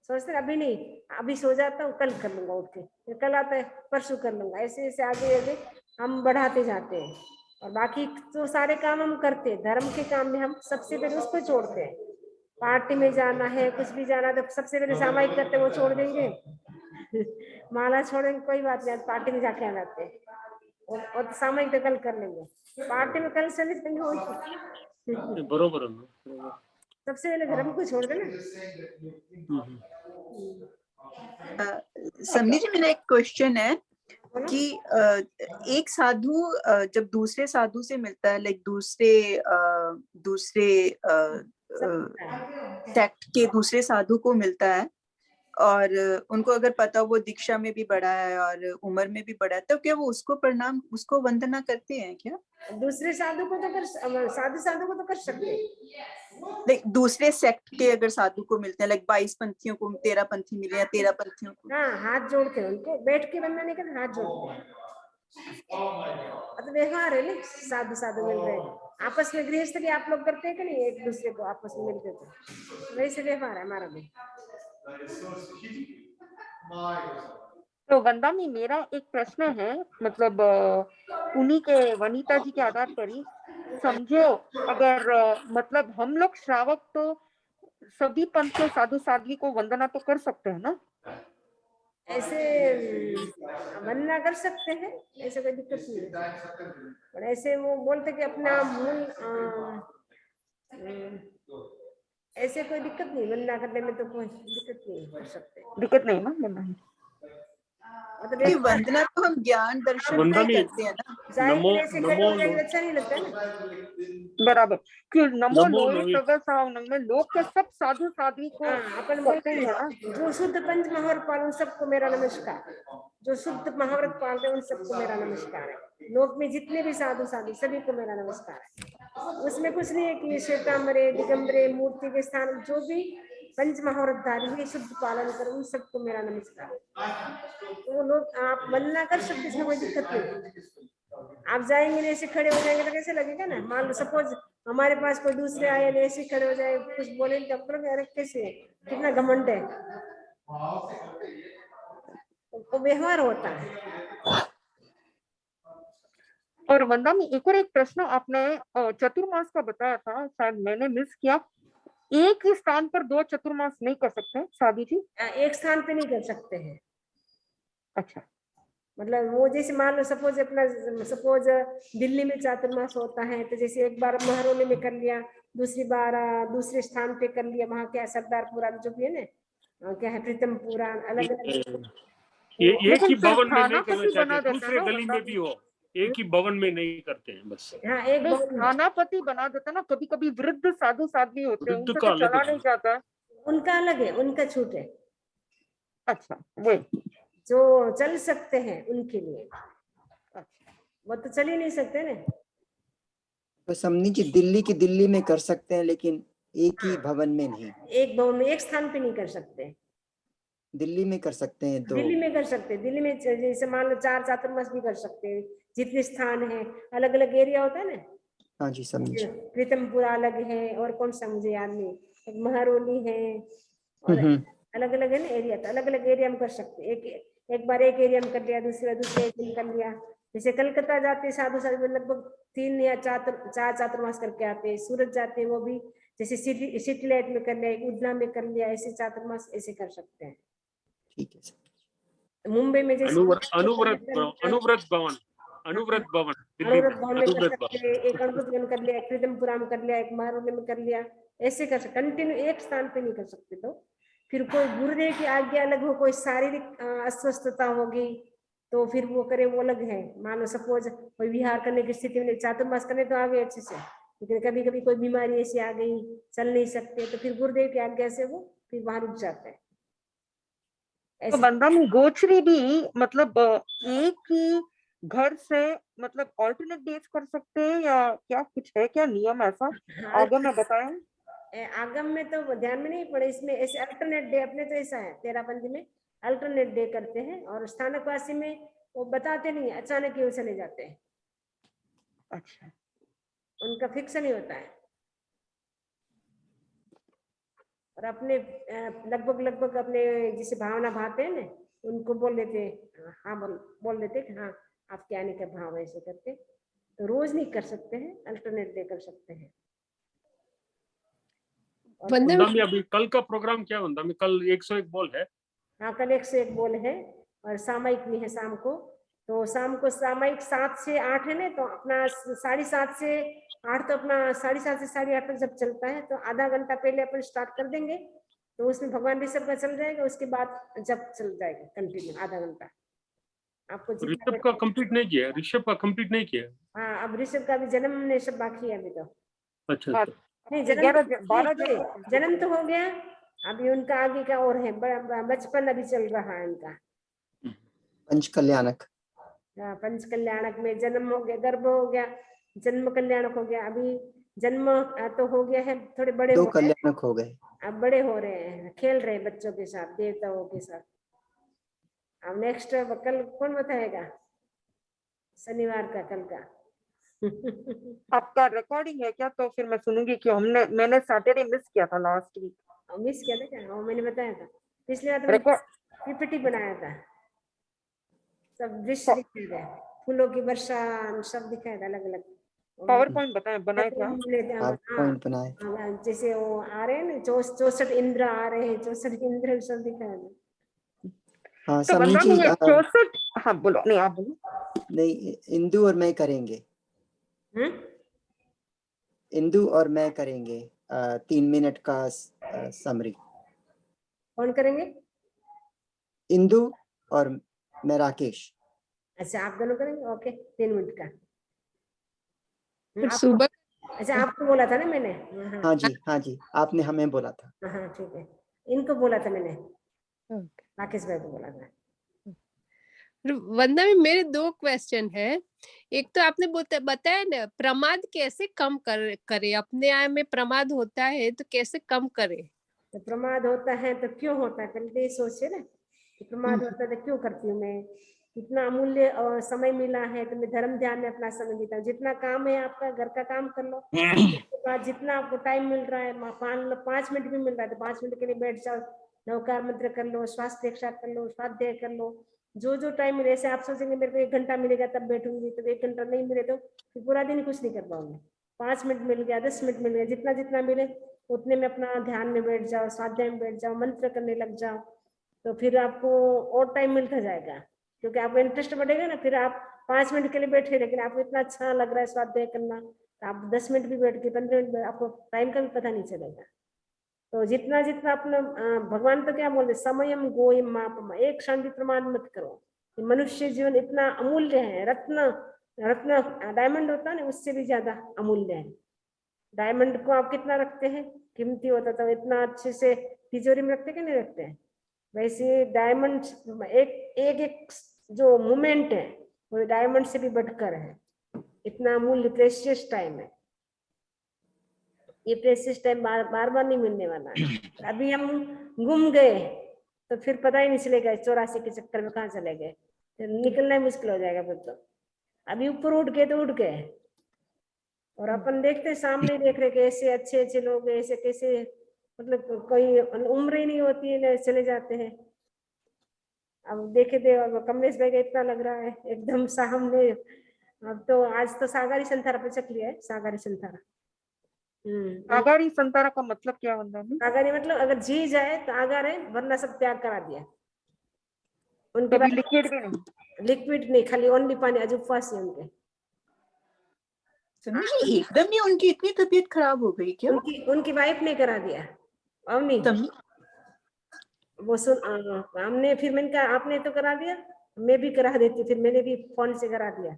सोचते अभी नहीं, अभी सो जाता हूँ, कल कर लूंगा, उठ के कल आता है परसों कर लूंगा, ऐसे ऐसे आगे आगे हम बढ़ाते जाते हैं। और बाकी तो सारे काम हम करते हैं, धर्म के काम में हम सबसे पहले उसको छोड़ते हैं। पार्टी में जाना है, कुछ भी जाना है तो सबसे पहले सामायिक करते वो छोड़ देंगे माला छोड़ेंगे कोई बात नहीं, पार्टी में जाके आ जाते हैं, और सामायिक तो कल कर लेंगे, पार्टी में कल से बरोबर। सबसे पहले धर्म को छोड़ देना। समझी जी, मेरा एक क्वेश्चन है कि एक साधु जब दूसरे साधु से मिलता है, लाइक दूसरे सेक्ट के दूसरे साधु को मिलता है और उनको अगर पता वो दीक्षा में भी बड़ा है और उम्र में भी बड़ा है, तो क्या वो उसको वंदना करते हैं क्या? दूसरे साधु को तो साधु को तो कर सकते हैं। लाइक दूसरे सेक्ट के अगर साधु को मिलते हैं, लाइक 22 पंथियों को 13 पंथी मिले या 13 पंथियों को, हाँ हाथ जोड़ते हैं, उनको बैठ के वंदना नहीं करते, हाथ जोड़ते हैं। व्यवहार है ना, साधु मिल रहे हैं आपस में, गृहस्थ भी आप लोग करते हैं कि नहीं, एक दूसरे को आपस में मिलते थे, वैसे व्यवहार है हमारा भी। तो वंदा में मेरा एक प्रश्न है, मतलब उन्हीं के वनिता जी के आधार पर ही समझो, अगर मतलब हम लोग श्रावक तो सभी पंथ के साधु साध्वी को वंदना तो कर सकते हैं ना? ऐसे वंदना कर सकते हैं, ऐसे कोई दिक्कत नहीं है, और ऐसे वो बोलते कि अपना मूल ऐसे कोई दिक्कत नहीं, वंदना करने में तो कोई दिक्कत नहीं, कर सकते, दिक्कत नहीं ना। मतलब वंदना तो हम ज्ञान दर्शन से करते हैं ना, अच्छा नहीं लगता ना, बराबर। कि नमो लोहे सगर सावनंग में लोग के सब साधु साध्वी को अपन बोलते हैं ना, जो शुद्ध पंच महाव्रत पालन सबको मेरा नमस्कार, जो शुद्ध महाव्रत पालते उन सबको मेरा नमस्कार है। लोक में जितने भी साधु साध्वी सभी को मेरा नमस्कार है। उसमें कुछ नहीं है कि श्वेतांबरे दिगंबरे मूर्ति के स्थान जो भी पंच महाव्रतधारी है शुद्ध पालन कर, उन सबको मेरा नमस्कार। तो लोग आप वंदना कर सकते, इसमें कोई दिक्कत नहीं। आप जाएंगे ऐसे खड़े हो जाएंगे तो कैसे लगेगा ना, मान लो सपोज हमारे पास कोई दूसरे आए ऐसे खड़े हो जाए, कुछ बोले अरे कैसे, कितना घमंड है, तो व्यवहार होता है। और वंदा में एक और एक प्रश्न, आपने चतुर्मास का बताया था, शायद मैंने मिस किया, एक ही स्थान पर 2 चतुर्मास नहीं कर सकते साधु जी? एक स्थान पे नहीं कर सकते हैं। अच्छा, मतलब वो जैसे मान लो सपोज दिल्ली में चातुर्मास होता है, तो जैसे एक बार महरौली में कर लिया, दूसरी बार दूसरे स्थान पे कर लिया, वहां क्या सरदारपुरा जो भी है ना, क्या है, प्रीतमपुरा, अलग अलग। ये एक ही लेकिन फिर भवन में नहीं करना थानापति बना चाहते, देते हैं दूसरे ना गली में भी हो, एक ही भवन में नहीं करते हैं बस। हाँ, एक नहीं, भवन में। थानापति बना देते हैं ना, कभी कभी वृद्ध साधु साध्वी होते हैं, वृद्ध उनसे का तो अलग चला है। नहीं जाता है। उनका अलग है, उनका छूट है। अच्छा, वही। जो चल सकते हैं उनके लिए, अच्छा, वो तो चल ही नहीं सकते ना। तो समझी जी, दिल्ली की दिल्ली में कर सकते हैं लेकिन एक ही भवन में नहीं। एक भवन में एक स्थान पे नहीं कर सकते। दिल्ली में कर सकते हैं तो दिल्ली में कर सकते हैं, दिल्ली में जैसे मान लो 4 चातुर्मास भी कर सकते हैं, जितने स्थान है, अलग अलग एरिया होता है ना। हाँ जी समझी। प्रीतमपुरा अलग है, और कौन सा मुझे याद नहीं, एक महरौली है, और अलग अलग है ना एरिया, तो अलग अलग एरिया में कर सकते हैं। एक बार एक एरिया में कर लिया, दूसरे एरिया में कर लिया। जैसे कलकत्ता जाते साधु साधु लगभग 3 या 4 चातुर्मास करके आते हैं। सूरत जाते हैं, वो भी जैसे सिटी लाइट में कर लिया, उड़ना में कर लिया, ऐसे चातुर्मास ऐसे कर सकते हैं। ठीक है सर। मुंबई में जैसे अनुव्रत अनुव्रत भवन, अनुव्रत भवन दिल्ली में, अनुव्रत भवन में कर अनुव्रत सकते भवन। हैं, एक अनुव्रत भवन कर लिया, एक प्रीतमपुरा में कर लिया, एक महरौली में कर लिया, ऐसे कर सकते। कंटिन्यू एक स्थान पे नहीं कर सकते। तो फिर कोई गुरुदेव की आज्ञा अलग हो, कोई शारीरिक अस्वस्थता होगी तो फिर वो करे, वो अलग है। मान लो सपोज कोई विहार करने की स्थिति में, चातुर्मास करने तो आ गए अच्छे से, लेकिन कभी कभी कोई बीमारी ऐसी आ गई, चल नहीं सकते, तो फिर गुरुदेव की आज्ञा से वो फिर वहां रुक जाते हैं। तो बंदा में गोचरी भी मतलब एक ही घर से मतलब ऑल्टरनेट डेज कर सकते हैं, या क्या कुछ है क्या नियम ऐसा आगे में बताएं? आगम में तो ध्यान में नहीं पड़े, इसमें ऐसे अल्टरनेट डे अपने तो ऐसा है, 13 बंदी में अल्टरनेट डे करते हैं, और स्थानकवासी में वो बताते नहीं, अचानक ही वो चले जाते हैं। अच्छा, उनका फिक्स नहीं होता है। और अपने लगभग अपने जिसे भावना भाते हैं ना, उनको बोल देते हैं, हाँ बोल देते कि हाँ आपके आने का भाव ऐसे करते। तो रोज नहीं कर सकते हैं, अल्टरनेट डे कर सकते हैं। वंदा में अभी कल का प्रोग्राम क्या वंदा में? कल 101 बोल है। हाँ, कल 101 बोल है, और सामयिक भी है शाम को। तो शाम को सामयिक 7 से 8 है ना, तो अपना 7:30 से 8, तो अपना 7:30 से 8:30 तक जब चलता है, तो आधा घंटा पहले अपन स्टार्ट कर देंगे, तो उसमें भगवान ऋषभ का चल जाएगा, उसके बाद जब चल जाएगा कंटिन्यू आधा घंटा। आपको ऋषभ का कंप्लीट नहीं किया, ऋषभ का कंप्लीट नहीं किया। हाँ, अब ऋषभ का भी जन्म ने सब बाकी है अभी तो। अच्छा नहीं, जन्म तो हो गया, अभी उनका आगे का और है, बचपन अभी चल रहा है उनका। पंच कल्याणक। पंच कल्याणक में जन्म हो गया, गर्भ हो गया, जन्म कल्याणक हो गया। अभी जन्म तो हो गया है, थोड़े बड़े 2 कल्याणक हो गए, अब बड़े हो रहे हैं, खेल रहे हैं बच्चों के साथ, देवताओं के साथ। अब नेक्स्ट कल कौन बताएगा? शनिवार का, कल का। आपका रिकॉर्डिंग है क्या? तो फिर मैं सुनूंगी, कि मैंने सैटरडे मिस किया था लास्ट वीक। मिस किया था क्या? मैंने बताया था पिछली बार, तो पीपीटी बनाया था, सब दृश्य दिखाए थे, फूलों की वर्षा सब दिखाया था, अलग अलग पावर पॉइंट बनाए क्या? पॉइंट बनाए। जैसे वो आ रहे हैं ना, 64 इंद्र आ रहे हैं, 64 इंद्र सब दिखाया था। हाँ तो बंदा समझी। में 64, हाँ बोलो, नहीं आप बोलो। नहीं, इंदु और मैं करेंगे, इंदु और मैं करेंगे 3 मिनट का समरी। कौन करेंगे? इंदु और मैं राकेश। अच्छा, आप दोनों करेंगे, ओके, 3 मिनट का। सुबह। अच्छा, आपको बोला था ना मैंने? हाँ जी, आपने हमें बोला था। हाँ ठीक है, इनको बोला था मैंने, राकेश भाई को बोला था। वंदना में मेरे 2 क्वेश्चन है। एक तो आपने बताया ना, प्रमाद कैसे कम करे, अपने आप में प्रमाद होता है तो कैसे कम करे? तो प्रमाद होता है तो क्यों होता है, पहले सोचे ना कि प्रमाद होता है तो क्यों करती हूँ मैं। इतना अमूल्य समय मिला है तो मैं धर्म ध्यान में अपना समय बिताऊं। जितना काम है आपका, घर का काम कर लो, उसके बाद जितना आपको टाइम मिल रहा है, 5 मिनट भी मिल रहा है तो 5 मिनट के लिए बैठ जाओ, नवकार मंत्र कर लो, स्वास्थ्य रक्षा कर लो, स्वाध्याय कर लो, जो टाइम मिले। ऐसे आप सोचेंगे मेरे को 1 घंटा मिलेगा तब बैठूंगी, तो 1 घंटा नहीं मिले तो पूरा दिन कुछ नहीं कर पाऊंगी। 5 मिनट मिल गया, 10 मिनट मिल गया, जितना मिले उतने में अपना ध्यान में बैठ जाओ, स्वाध्याय में बैठ जाओ, मंत्र करने लग जाओ, तो फिर आपको और टाइम मिलता जाएगा, क्योंकि आपको इंटरेस्ट बढ़ेगा ना। फिर आप 5 मिनट के लिए बैठे, लेकिन आपको इतना अच्छा लग रहा है स्वाध्याय करना, तो आप 10 मिनट भी बैठ के, 15 मिनट, आपको टाइम का भी पता नहीं चलेगा। तो जितना जितना अपना भगवान तो क्या बोलते, समयम गोयम मापम, एक क्षण भी प्रमाद मत करो। ये मनुष्य जीवन इतना अमूल्य है, रत्न रत्न डायमंड होता है ना, उससे भी ज्यादा अमूल्य है। डायमंड को आप कितना रखते हैं, कीमती होता तो इतना अच्छे से तिजोरी में रखते कि नहीं रखते हैं। वैसे डायमंड एक एक एक जो मोमेंट है वो डायमंड से भी बढ़कर है, इतना अमूल्य प्रेशियस टाइम है। ये प्रेशियस टाइम बार बार नहीं मिलने वाला है। अभी हम गुम गए तो फिर पता ही नहीं चलेगा 84 के चक्कर में कहाँ चले गए, फिर निकलना ही मुश्किल हो जाएगा फिर तो। अभी ऊपर उठ गए तो उठ गए, और अपन देखते सामने देख रहे कैसे अच्छे अच्छे लोग ऐसे कैसे, मतलब कोई उम्र ही नहीं होती है, चले जाते हैं। अब देखे थे अब कमलेश भाई का इतना लग रहा है एकदम सामने। अब तो आज तो सागारी संथारा पे चक लिया है, सागारी संथारा। आगारी संतारा का मतलब क्या होता है? आगारी मतलब अगर जी जाए तो आगा रहे, वरना सब त्याग करा दिया उनके कभी बाद। लिक्विड भी नहीं? लिक्विड नहीं, खाली ओनली पानी, आज उपवास है उनके। समझी एकदम ही उनकी इतनी तबीयत खराब हो गई क्या? उनकी वाइफ ने करा दिया अवनी। तभी वो सुन हमने फिर मैंने कहा आपने तो करा दिया, मैं भी करा देती, फिर मैंने भी फोन से करा दिया।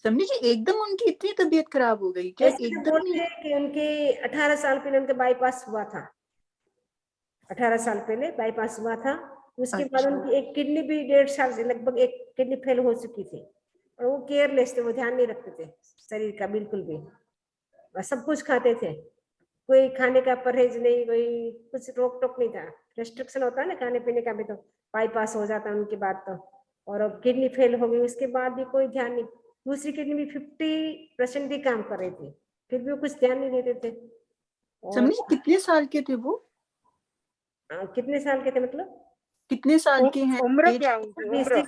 समझी एकदम उनकी इतनी तबीयत खराब हो गई क्या? ऐसे तो एकदम बोलते ही हैं कि उनके 18 साल पहले उनका बाईपास हुआ था, 18 साल पहले बाईपास हुआ था। उसके बाद अच्छा। उनकी एक किडनी भी 1.5 साल से लगभग एक किडनी फेल हो चुकी थी, और वो केयरलेस थे, वो ध्यान नहीं रखते थे शरीर का बिल्कुल भी, बस सब कुछ खाते थे, कोई खाने का परहेज नहीं, कोई कुछ रोक टोक नहीं था। रेस्ट्रिक्शन होता है ना खाने पीने का भी, तो बाईपास हो जाता उनके बाद तो। और अब किडनी फेल हो गई, उसके बाद भी कोई ध्यान नहीं। दूसरी किडनी भी 50% ही काम कर रही थी, फिर भी वो कुछ ध्यान नहीं देते थे। और समझी कितने साल के थे वो? कितने साल के थे मतलब? कितने साल के हैं? उम्र एज क्या उनकी? उम्र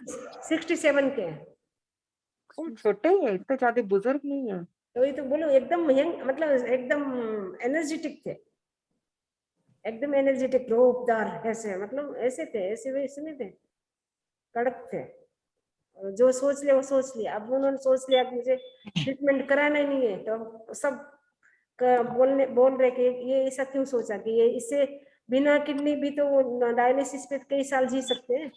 67 के हैं। छोटे ही है, इतने ज्यादा बुजुर्ग नहीं है। तो ये तो बोलो एकदम यंग, मतलब एकदम एनर्जेटिक थे, एकदम एनर्जेटिक, रूपदार, ऐसे मतलब ऐसे थे, ऐसे वैसे नहीं थे, कड़क थे। और जो सोच लिया वो सोच लिया। अब उन्होंने सोच लिया कि मुझे ट्रीटमेंट कराना ही नहीं है, तो सब बोल रहे कि ये ऐसा क्यों सोचा कि ये इससे बिना किडनी भी तो डायलिसिस पे कई साल जी सकते हैं।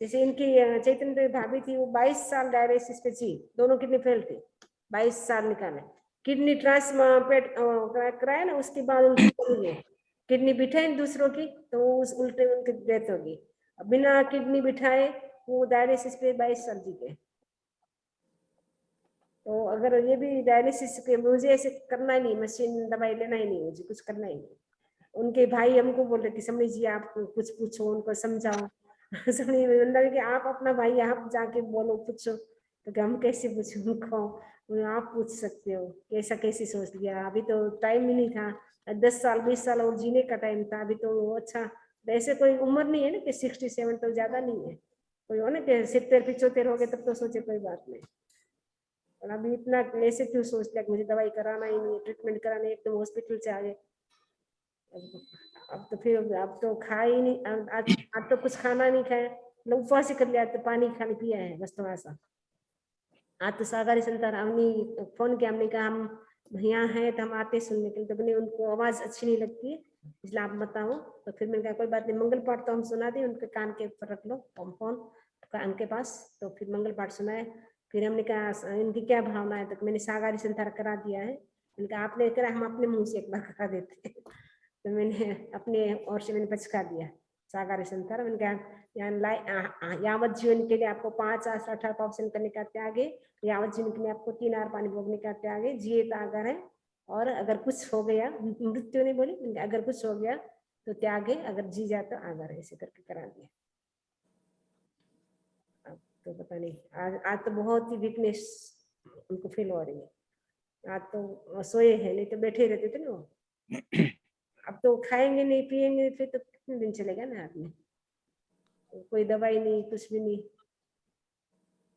जैसे इनकी चैतन्य भाभी थी, वो 22 साल डायलिसिस पे जी, दोनों किडनी फेल थी, 22 साल निकाले। किडनी ट्रांसप्लांट कराया ना, उसके बाद उनकी किडनी बिठाई दूसरों की, तो उस उल्टे उनकी डेथ होगी। बिना किडनी बिठाए वो डायलिसिस पे 22 साल जी गए। तो अगर ये भी डायलिसिस के, मुझे ऐसे करना ही नहीं, मशीन दवाई लेना ही नहीं, मुझे कुछ करना ही नहीं। उनके भाई हमको बोल रहे कि समझ जी आप कुछ पूछो, उनको समझाओ। समझ मतलब कि आप अपना भाई आप जाके बोलो पूछो, तो हम कैसे पूछे उनको? आप पूछ सकते हो, कैसा कैसे सोच लिया, अभी तो टाइम ही नहीं था, 10 साल 20 साल और जीने का टाइम था, अभी तो अच्छा ऐसे कोई उम्र नहीं है ना कि 67 तो ज्यादा नहीं है, कोई हो ना कि 70-75 हो गए तब तो सोचे कोई बात नहीं। और अभी इतना ऐसे क्यों सोच लिया कि मुझे दवाई कराना ही नहीं, ट्रीटमेंट कराना है, एकदम हॉस्पिटल से आ गए। अब तो फिर अब तो खा ही नहीं, आज तो कुछ खाना नहीं खाया, लोग उपवास ही कर लिया, तो पानी खाली पिया है बस थोड़ा सा। आज तो सागारी संतान हमने फोन किया, हमने कहा हम यहाँ हैं तो हम आते सुनने के लिए, तो अपने उनको आवाज अच्छी नहीं लगती है इसलिए आप बताओ। तो फिर मैंने कहा कोई बात नहीं, मंगल पाठ तो हम सुना दें, उनके कान के ऊपर रख लो फोन कान के पास, तो फिर मंगल पाठ सुनाए। फिर हमने कहा इनकी क्या भावना है, तो मैंने सागारी संतान करा दिया है। मैंने कहा आपने करा, हम अपने मुंह से एक बार करा देते हैं। तो मैंने अपने ओर से मैंने पचका दिया सागारी संतान। मैंने कहा यावत जीवन के लिए आपको 5 आश्रय 18 पाप करने का त्याग है, यावत जीवन के लिए आपको 3 आर पानी भोगने का त्याग है, जिए तो आगर है, और अगर कुछ हो गया, मृत्यु नहीं बोली, अगर कुछ हो गया तो त्याग है, अगर जी जाए तो आगर है, ऐसे करके करा दिया। अब तो पता नहीं, आज तो बहुत ही वीकनेस उनको फील हो रही है। आज तो सोए हैं, नहीं तो बैठे रहते थे ना वो। अब तो खाएंगे नहीं पिएंगे फिर तो कितने दिन चलेगा ना आदमी, कोई दवाई नहीं कुछ भी नहीं।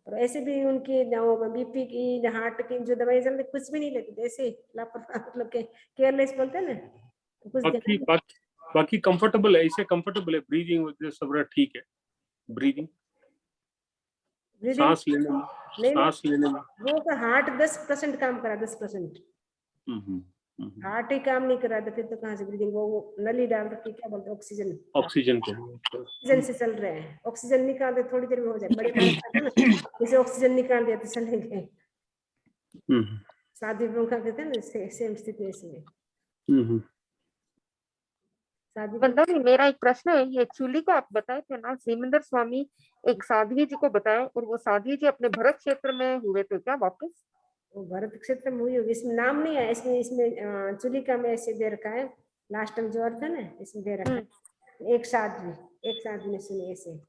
और ऐसे भी उनकी बीपी की हार्ट की जो दवाई चलती कुछ भी नहीं लेती, ऐसे लापरवाह, मतलब के केयरलेस बोलते हैं ना, तो कुछ बाकी कंफर्टेबल है, इसे कंफर्टेबल है, ब्रीदिंग वगैरह सब ठीक है, ब्रीदिंग सांस लेने में, सांस लेने में वो का हार्ट 10% काम करा, 10%। हार्ट ही काम नहीं कर रहा था फिर तो कहाँ से ब्रीदिंग, वो नली डाल रखी, क्या बोलते हैं, ऑक्सीजन ऑक्सीजन के। ऑक्सीजन से चल रहे हैं, ऑक्सीजन निकाल दे थोड़ी देर में हो जाए, बड़े ना जैसे ऑक्सीजन निकाल दिया तो चले गए। साध्वी प्रमुखा कहते हैं ना, सेम स्थिति ऐसी है। साध्वी वंदना जी, मेरा एक प्रश्न है, ये एक्चुअली को आप बताए थे ना, सीमेंद्र स्वामी एक साध्वी जी को बताया, और वो साध्वी जी अपने भरत क्षेत्र में हुए थे क्या वापस? वो भरत क्षेत्र में हुई होगी, इसमें नाम नहीं है, इसमें चुलिका में ऐसे दे रखा है, लास्ट में जो अर्थ है ना इसमें दे रखा है, एक साध्वी ने सुनी ऐसे,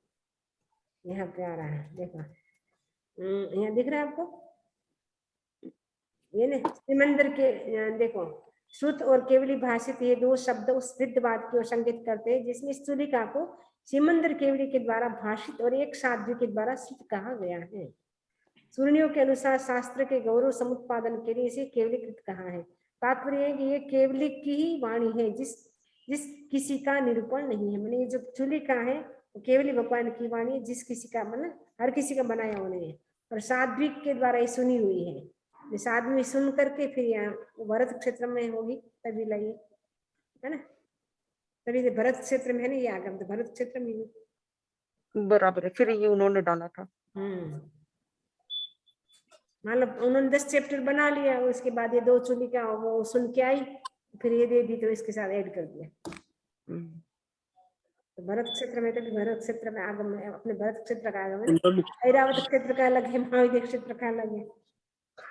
यहाँ पे आ रहा है, देखो यहाँ दिख रहा है आपको, ये ना सिमंदर के देखो, श्रुत और केवली भाषित ये दो शब्द उस सिद्धवाद की ओर संकेत करते हैं जिसमें इस चुलिका को सिमंदर केवली के द्वारा भाषित और एक साध्वी के द्वारा श्रुत कहा गया है। सुनियों के अनुसार शास्त्र के गौरव समुत्पादन के लिए इसे केवलीकृत कहा है। तात्पर्य है कि ये केवली की ही वाणी है, जिस किसी का निरूपण नहीं है। मैंने ये जो चुलिका है वो केवली भगवान की वाणी है, जिस किसी का मतलब हर किसी का बनाया हुआ नहीं है, और साध्वी के द्वारा ये सुनी हुई है। साध्वी सुन करके फिर यहाँ भरत क्षेत्र में होगी तभी लगी है ना, तभी भरत क्षेत्र में है ना ये आगम, तो भरत क्षेत्र में बराबर है, फिर ये उन्होंने डाला था। मतलब उन्होंने 10 चैप्टर बना लिया, उसके बाद ये 2 चुलिका वो सुन के आई, फिर ये दे दी तो इसके साथ ऐड कर दिया। तो भरत क्षेत्र में, तो भरत क्षेत्र में आगम है, अपने भरत क्षेत्र का आगम है, ऐरावत क्षेत्र का अलग है, महाविद्य क्षेत्र का अलग है।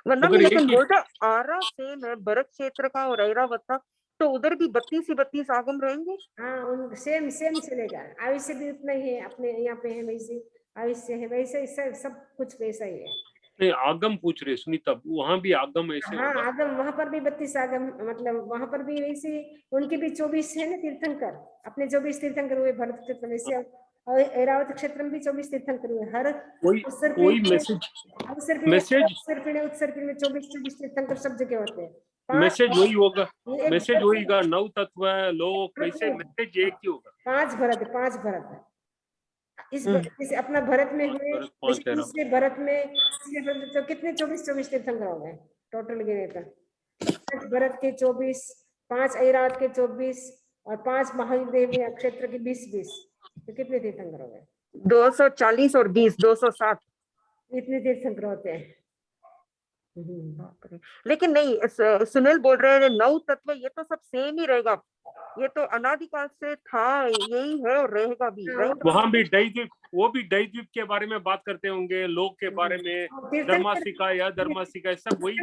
वरना लेकिन वो जो आरा सेम है भरत क्षेत्र का और ऐरावत का, तो उधर भी 32 ही 32 आगम रहेंगे। हाँ, उन सेम चलेगा, आयुष्य भी उतना ही है, अपने यहाँ पे है वैसे आयुष्य है, वैसे सब कुछ वैसा ही है। नहीं, आगम पूछ रहे सुनीता, वहां भी आगम ऐसे हाँ होगा? आगम, वहां पर भी 32 आगम, मतलब वहां पर भी वैसे उनके भी 24 है ना तीर्थंकर, अपने 24 तीर्थंकर हुए भरत क्षेत्र में से, और ऐरावत क्षेत्र में भी 24 तीर्थंकर हुए। हर कोई मैसेज उत्तर पीढ़ी में 24 तीर्थंकर सब जगह होते हैं। मैसेज वही होगा, मैसेज वही होगा, 9 तत्व लोक, वैसे मैसेज एक ही होगा। 5 भरत है। इस जैसे अपना भरत में हुए, दूसरे भरत में तो कितने 24 तीर्थंकर हो गए टोटल गिने तो, 5 भरत के 24, 5 ऐरावत के 24 और 5 महादेव क्षेत्र के 20, तो कितने तीर्थंकर हो गए? 240 और 20 260 इतने तीर्थंकर होते हैं। लेकिन नहीं, सुनील बोल रहे हैं 9 तत्व, ये तो सब सेम ही रहेगा, ये तो अनादिकाल से था, यही है और रहेगा भी। वहां भी दैवीप, वो भी दैवीप के बारे में बात करते होंगे, लोक के बारे में, धर्मासिका या धर्मासिका, सब वही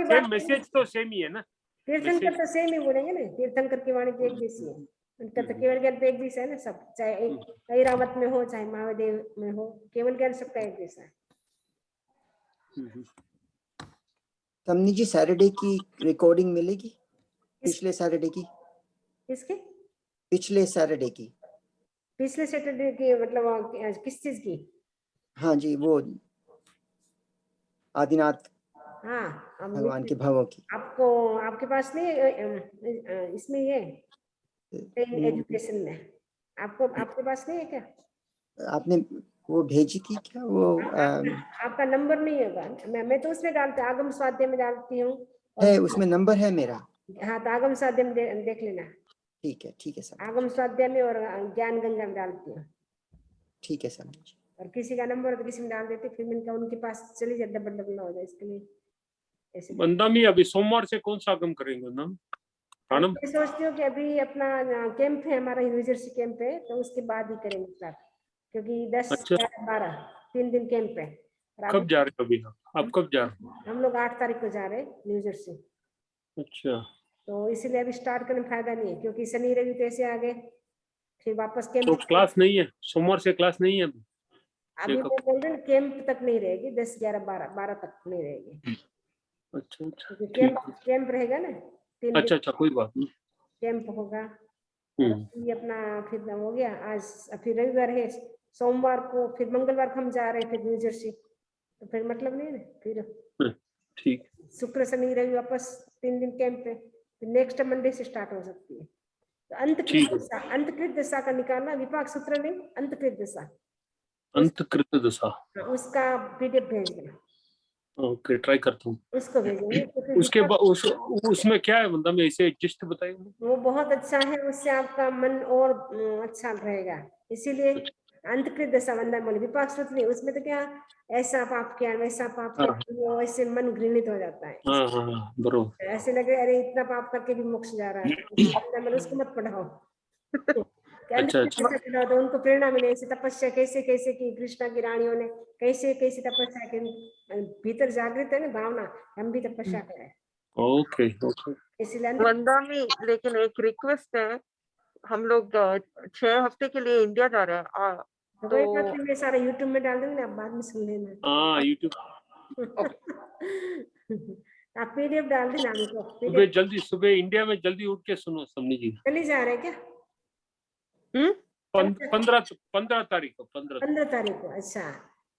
सेम मैसेज तो सेम ही है ना। तीर्थंकर तो सेम ही बोलेंगे ना, तीर्थंकर की वाणी तो एक जैसी है, उनका तो केवल ज्ञान तो एक जैसा है ना सब, चाहे ऐरावत में हो चाहे महादेव में हो, केवल ज्ञान सबका एक जैसा है। तमनी जी, सैटरडे की रिकॉर्डिंग मिलेगी? पिछले सैटरडे की? किसके? पिछले सैटरडे की? पिछले सैटरडे की मतलब किस चीज की? हाँ जी, वो आदिनाथ हाँ, भगवान के भावों की। आपको आपके पास नहीं इसमें ये एजुकेशन में आपके पास नहीं है क्या? आपने वो भेजी थी क्या वो? आपका नंबर नहीं होगा, मैं तो उसमें डालती, आगम स्वाध्याय में डालती हूँ, है उसमें नंबर है मेरा। हाँ, तो आगम स्वाध्याय में देख लेना। ठीक है सर। आगम स्वाध्याय में और ज्ञान गंगा में डालती हूँ। ठीक है सर। और किसी का नंबर तो किसी में डाल देते, फिर मैंने कहा उनके पास चली जाए, डबल ना हो जाए, इसके लिए ऐसे। बंदा में अभी सोमवार से कौन सा आगम करेंगे ना? मैं सोचती हूँ कि अभी अपना कैंप है हमारा, यूनिवर्सिटी कैंप है, तो उसके बाद ही करेंगे स्टार्ट, क्योंकि 10, 11, 12 3 दिन कैंप है। कब जा रहे हो अभी आप कब जा रहे हो? हम लोग 8 तारीख को जा रहे हैं न्यू जर्सी। अच्छा, तो इसलिए अभी स्टार्ट करने में फायदा नहीं है, क्योंकि शनि रवि तो ऐसे आ गए, फिर वापस कैंप। तो क्लास नहीं है सोमवार से? क्लास नहीं है अभी मैं बोल रही हूँ कैंप तक नहीं रहेगी, 10, 11, 12 तक नहीं रहेगी। अच्छा, कैंप रहेगा ना 3 दिन। अच्छा, कोई बात नहीं, कैंप होगा। ये अपना फिर हो गया, आज फिर रविवार है, सोमवार को फिर मंगलवार को हम जा रहे हैं फिर न्यू जर्सी, तो फिर मतलब नहीं ना, फिर ठीक, शुक्र शनि रवि वापस 3 दिन कैंप है, फिर नेक्स्ट मंडे से स्टार्ट हो सकती है। तो अंतकृत दशा का निकालना, विपाक सूत्र नहीं, अंतकृत दशा अंतकृत दशा, उसका पीडीएफ भेज देना। ओके, ट्राई करता हूँ। उसको भेजेंगे क्योंकि उसके बाद उसमें क्या है मतलब, मैं इसे जिस्ट बताइए। वो बहुत अच्छा है, उससे आपका मन और अच्छा रहेगा। इसीलिए अंतकृत दशा वंदन बोले, विपाक सूत्र नहीं, उसमें तो क्या ऐसा पाप किया वैसा पाप हाँ। किया, वो ऐसे मन घृणित हो जाता है। हाँ हाँ हाँ, बरोबर। ऐसे लगे अरे इतना पाप करके भी मोक्ष जा रहा है, मतलब उसको मत पढ़ाओ। अच्छा अच्छा। तो उनको प्रेरणा मिले, ऐसे तपस्या कैसे कैसे की कृष्णा की रानियों ने, कैसे कैसे तपस्या की, भीतर जागृत है ना भावना, हम भी तपस्या करें। Okay okay. इसलिए वंदा में लेकिन एक रिक्वेस्ट है, हम लोग 6 हफ्ते के लिए इंडिया जा रहे हैं। तो कोई बात नहीं, मैं सारा यूट्यूब में डाल दूंगी ना, आप बाद में सुन लेना। हाँ, यूट्यूब आप पीडीएफ डाल देना हमको, सुबह पीडीएफ। जल्दी, सुबह इंडिया में जल्दी उठ के सुनो समनी जी। कल ही जा रहे हैं क्या? 15 तारीख को, 15 15 तारीख को? अच्छा,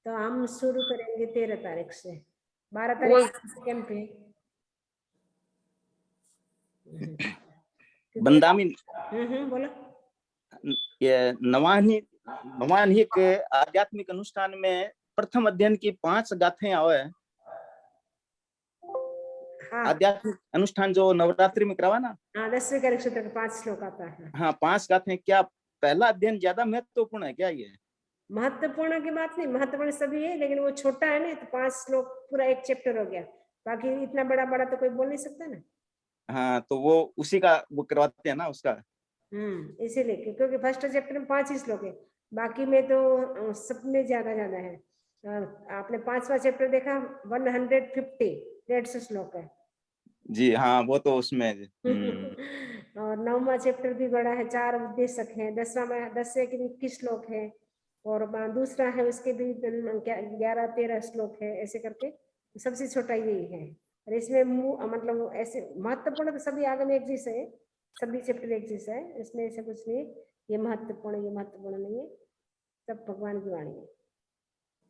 तो हम शुरू करेंगे 13 तारीख से, 12 वही। तारीख कैंप है। बंदामी बोलो। ये नवान ही के आध्यात्मिक अनुष्ठान में प्रथम अध्ययन की 5 गाथें आवे। हाँ आध्यात्मिक अनुष्ठान जो नवरात्रि में करवा ना, हाँ, 10वें कलिक सूत्र का 5 श्लोक आता है। हाँ 5 गाथें। क्या पहला अध्ययन ज्यादा महत्वपूर्ण है क्या? ये महत्वपूर्ण की बात नहीं, महत्वपूर्ण सभी है, लेकिन वो छोटा है ना, तो 5 श्लोक पूरा एक चैप्टर हो गया, बाकी इतना बड़ा बड़ा तो कोई बोल नहीं सकता ना। हाँ, तो वो उसी का वो करवाते हैं ना उसका। इसीलिए क्योंकि फर्स्ट चैप्टर में 5 ही श्लोक है, बाकी में तो सब में ज्यादा ज्यादा है। आपने 5वां चैप्टर देखा, 150 150 श्लोक है। जी हाँ, वो तो उसमें और 9वां चैप्टर भी बड़ा है, 4 उपदेशक है। 10वां में 10 से 21 श्लोक है, और दूसरा है उसके भी 11-13 श्लोक है, ऐसे करके सबसे छोटा यही है। और इसमें मतलब ऐसे महत्वपूर्ण तो सभी आगम एक जैसे है, सभी चैप्टर एक जैसा है, इसमें ऐसा कुछ नहीं ये महत्वपूर्ण ये महत्वपूर्ण नहीं है, सब भगवान की वाणी है।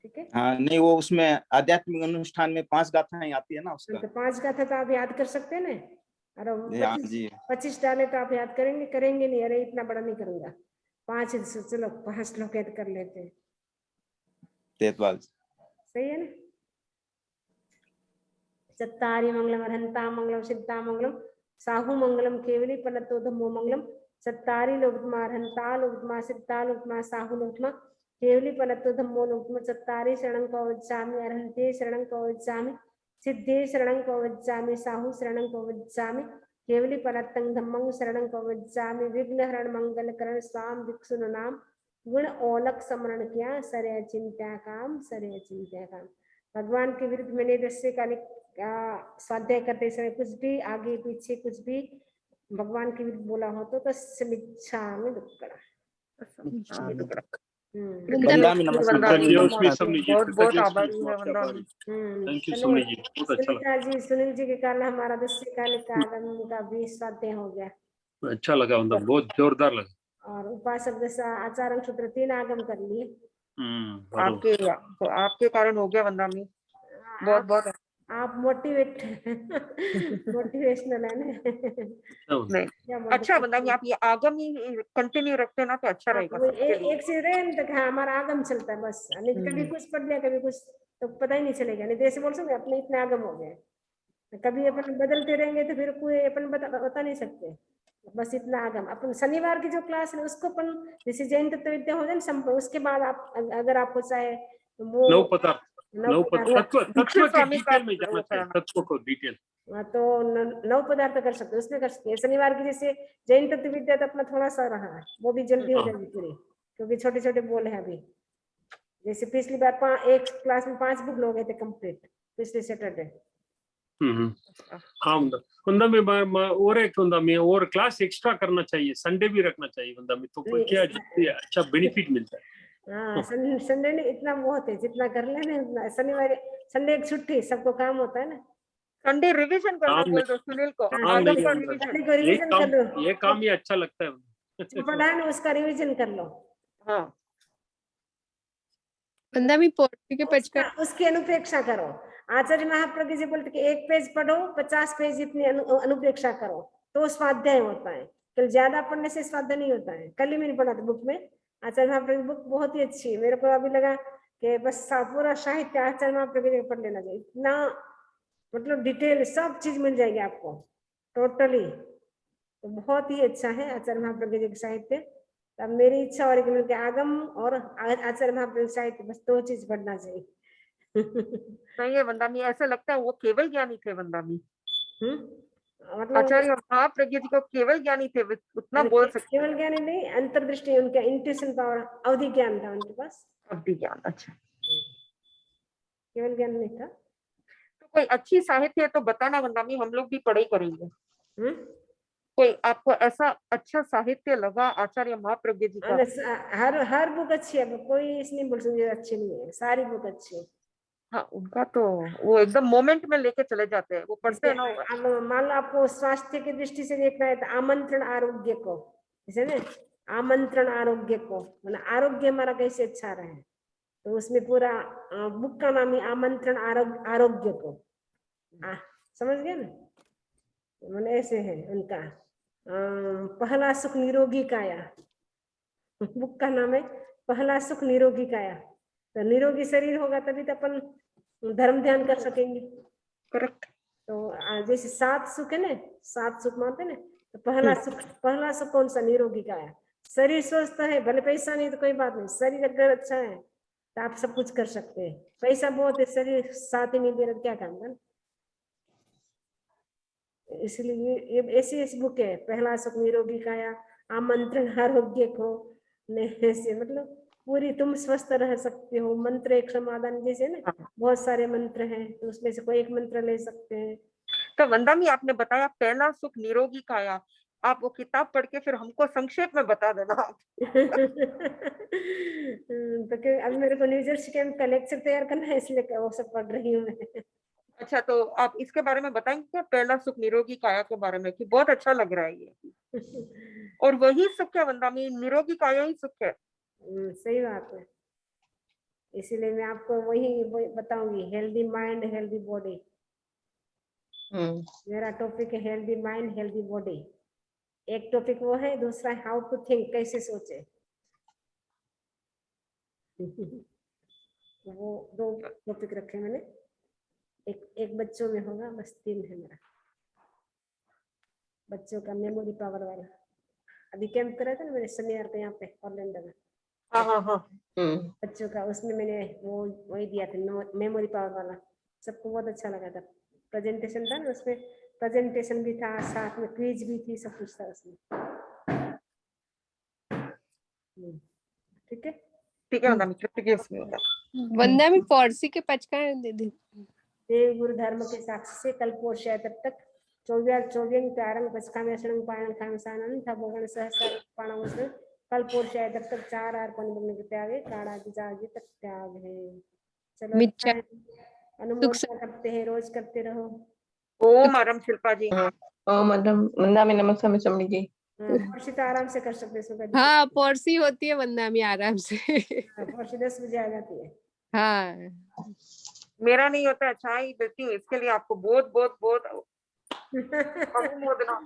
ठीक है, हाँ नहीं, वो उसमें आध्यात्मिक अनुष्ठान में 5 गाथाएं आती है ना उसका। तो 5 गाथा तो आप याद कर सकते हैं ना। अरे हाँ जी, 25 डाले तो आप याद करेंगे नहीं, अरे इतना बड़ा नहीं करूंगा, 5 चलो 5 श्लोक याद कर लेते हैं, तेतवाल सही है ना। चत्तारि मंगलम अर्हंता मंगलम सिद्धा मंगलम साहू मंगलम केवली पनतो धम्मो मंगलम चत्तारि लोकतमा अर्हंता लोकतमा सिद्धा लोकतमा साहू लोकतमा केवली पनतो धम्मो लोकतमा चत्तारि शरणं कवचामि अर्हंते शरणं कवचामि सिद्धे शरणं कवचामि साहू शरणं कवचामि केवली पनतं धम्मं शरणं कवचामि विघ्नहरण मंगलकरण स्वाम भिक्षुनाम गुण ओलक स्मरण किया सरे चिंत्या काम सरे चिंत्या काम। भगवान के विरुद्ध मैंने 10 कालिक स्वाध्याय करते समय कुछ भी आगे पीछे कुछ भी भगवान के विरुद्ध बोला हो तो समीक्षा में दुक्कड़ा। बंदामी नमस्कार। बहुत बहुत आभारी है वंदामी। थैंक यू समनी जी, बहुत अच्छा लगा। सुनीता जी, सुनील जी के कारण हमारा 10 कालिक का आगम का भी स्वाध्याय हो गया, अच्छा लगा, मतलब बहुत जोरदार लगा। और उपासक दशा आचारण सूत्र 3 आगम कर लिए। बरोबर। आपके कारण हो गया वंदामी, बहुत बहुत। आप मोटिवेशनल है ना। नहीं अच्छा वंदामी, आप ये आगम ही कंटिन्यू रखते ना तो अच्छा रहेगा सबके लिए। एक से रहे तक हमारा आगम चलता है बस, नहीं कभी कुछ पढ़ लिया कभी कुछ, तो पता ही नहीं चलेगा। नहीं तो ऐसे बोल सकते अपने इतने आगम हो गए, कभी अपन बदलते रहेंगे तो फिर कोई अपन बता नहीं सकते, बस इतना आगम। अपन शनिवार की जो क्लास है उसको अपन जैसे जैन तत्व विद्या हो जाए ना, उसके बाद आप अगर आपको चाहे वो नव पदार्थ तत्व के डिटेल में जाना चाहिए, तत्व को डिटेल। तो 9 पदार्थ कर सकते, उसमें कर सकते हैं। शनिवार की जैसे जैन तत्व विद्या तो अपना थोड़ा सा रहा है, वो भी जल्दी हो जाएगी पूरी, क्योंकि छोटे छोटे बोल है अभी। जैसे पिछली बार एक क्लास में 5 बुक लोग गए थे कंप्लीट पिछले सैटरडे। हाँ मतलब मैं और एक में और क्लास एक्स्ट्रा करना चाहिए, संडे भी रखना चाहिए में, तो क्या अच्छा बेनिफिट मिलता है। हाँ, संडे नहीं इतना बहुत है, जितना कर लेना उतना। शनिवार संडे एक छुट्टी, सबको काम होता है ना। संडे रिवीजन करना बोल दो सुनील को, आगम का रिवीजन कर लो, ये काम ही अच्छा लगता है। जो पढ़ा है ना उसका रिवीजन कर लो। हाँ, वंदामी पोर्ट्री के पचकर उसकी अनुपेक्षा करो। आचार्य महाप्रज्ञ जी बोलते कि 1 पेज पढ़ो, 50 पेज इतनी अनुपेक्षा करो तो स्वाध्याय होता है। कल ज्यादा पढ़ने से स्वाध्याय नहीं होता है। कल ही मैंने पढ़ा था बुक में, आचार्य महाप्रज्ञ बुक बहुत ही अच्छी है। मेरे को अभी लगा कि बस पूरा साहित्य आचार्य महाप्रज्ञ जी का पढ़ लेना चाहिए। इतना मतलब डिटेल सब चीज मिल जाएगी आपको टोटली। तो बहुत ही अच्छा है आचार्य महाप्रज्ञ जी का साहित्य। तब मेरी इच्छा और कि मुझे आगम और आचार्य महाप्रज्ञ साहित्य बस 2 चीज पढ़ना चाहिए। नहीं है वंदामी, ऐसा लगता है वो केवल ज्ञानी थे वंदामी। मतलब आचार्य महाप्रज्ञ जी को केवल ज्ञानी थे, उतना बोल सकते केवल ज्ञान ही नहीं, अंतर्दृष्टि, उनका इंट्यूशन पावर, अवधि ज्ञान था उनके पास, अवधि ज्ञान। अच्छा, केवल ज्ञान नहीं था। तो कोई अच्छी साहित्य है तो बताना वंदामी, हम लोग भी पढ़ाई करेंगे। हम्म कोई आपको ऐसा अच्छा साहित्य लगा आचार्य महाप्रज्ञ जी का? हर बुक अच्छी है, कोई इस नहीं बोल सकते अच्छी नहीं है, सारी बुक अच्छी है। हाँ, उनका तो वो एकदम मोमेंट में लेके चले जाते हैं, वो पढ़ते हैं ना। अब मान लो आपको स्वास्थ्य की दृष्टि से देखना है तो आमंत्रण आरोग्य को, जैसे ना आमंत्रण आरोग्य को, मतलब आरोग्य हमारा कैसे अच्छा रहे, तो उसमें पूरा बुक का नाम है आमंत्रण आरोग्य को। समझ गए ना, मतलब ऐसे है उनका। पहला सुख निरोगी काया, बुक का नाम है पहला सुख निरोगी काया। तो निरोगी शरीर होगा तभी तो अपन धर्म ध्यान कर सकेंगे। करेक्ट। तो जैसे 7 सुख है ना, 7 सुख मानते ना, तो पहला सुख कौन सा? निरोगी काया। शरीर स्वस्थ है, भले पैसा नहीं तो कोई बात नहीं, शरीर अगर अच्छा है तो आप सब कुछ कर सकते हैं। पैसा बहुत है, शरीर साथ ही नहीं दे रहा, क्या काम है। इसलिए ये ऐसी बुक है, पहला सुख निरोगी काया, आमंत्रण आरोग्य को, ऐसे मतलब पूरी तुम स्वस्थ रह सकते हो। मंत्र एक समाधान, जैसे ना बहुत सारे मंत्र हैं, तो उसमें से कोई एक मंत्र ले सकते हैं। तो वंदामी आपने बताया पहला सुख निरोगी काया, आप वो किताब पढ़ के फिर हमको संक्षेप में बता देना। तो अब मेरे को न्यू जर्सी कैंप का लेक्चर तैयार करना है, इसलिए वो सब पढ़ रही हूँ मैं। अच्छा, तो आप इसके बारे में बताएंगे क्या, पहला सुख निरोगी काया के बारे में, कि बहुत अच्छा लग रहा है ये। और वही सुख है वंदामी, निरोगी काया ही सुख है। सही बात है, इसीलिए मैं आपको वही बताऊंगी, हेल्दी माइंड हेल्दी बॉडी। मेरा टॉपिक है हेल्दी माइंड हेल्दी बॉडी। एक टॉपिक वो है, दूसरा हाउ टू थिंक, कैसे सोचे। वो 2 टॉपिक रखे मैंने। एक बच्चों में होगा, बस 3 है मेरा। बच्चों का मेमोरी पावर वाला, अभी कैंप करा था ना मैंने शनिवार को यहाँ पे ऑरलैंडो में। हाँ। बच्चों का, उसमें मैंने वो वही दिया था, मेमोरी पावर वाला। सबको बहुत अच्छा लगा था। प्रेजेंटेशन था ना, उसमें प्रेजेंटेशन भी था, साथ में क्विज भी थी, सब कुछ था उसमें। ठीक है, ठीक है वंदामी, ठीक है। वंदा में पॉर्सी के पचका दे दे। देव गुरु धर्म के साक्षी से कल्पोषय तब तक 24 प्रारंभ पचका में शरण पारण खाम सानन था भगवान सहस्र पाणव से कल्पोषय तब तक 4 अर्पण बनने के त्यागे काड़ा की जागे तक त्याग है। चलो, मिच्चा अनुमोदन करते हैं, रोज करते रहो। ओम आरम शिल्पा जी। ओम वंदा में नमस्कार में समझ जी। पर्ची तो आराम से कर सकते हैं। हाँ, पॉर्सी होती है वंदा में आराम से। पर्ची 10 बजे आ जाती है। हाँ, मेरा नहीं होता, अच्छा ही देती हूँ, इसके लिए आपको बहुत बहुत बहुत अनुमोदना।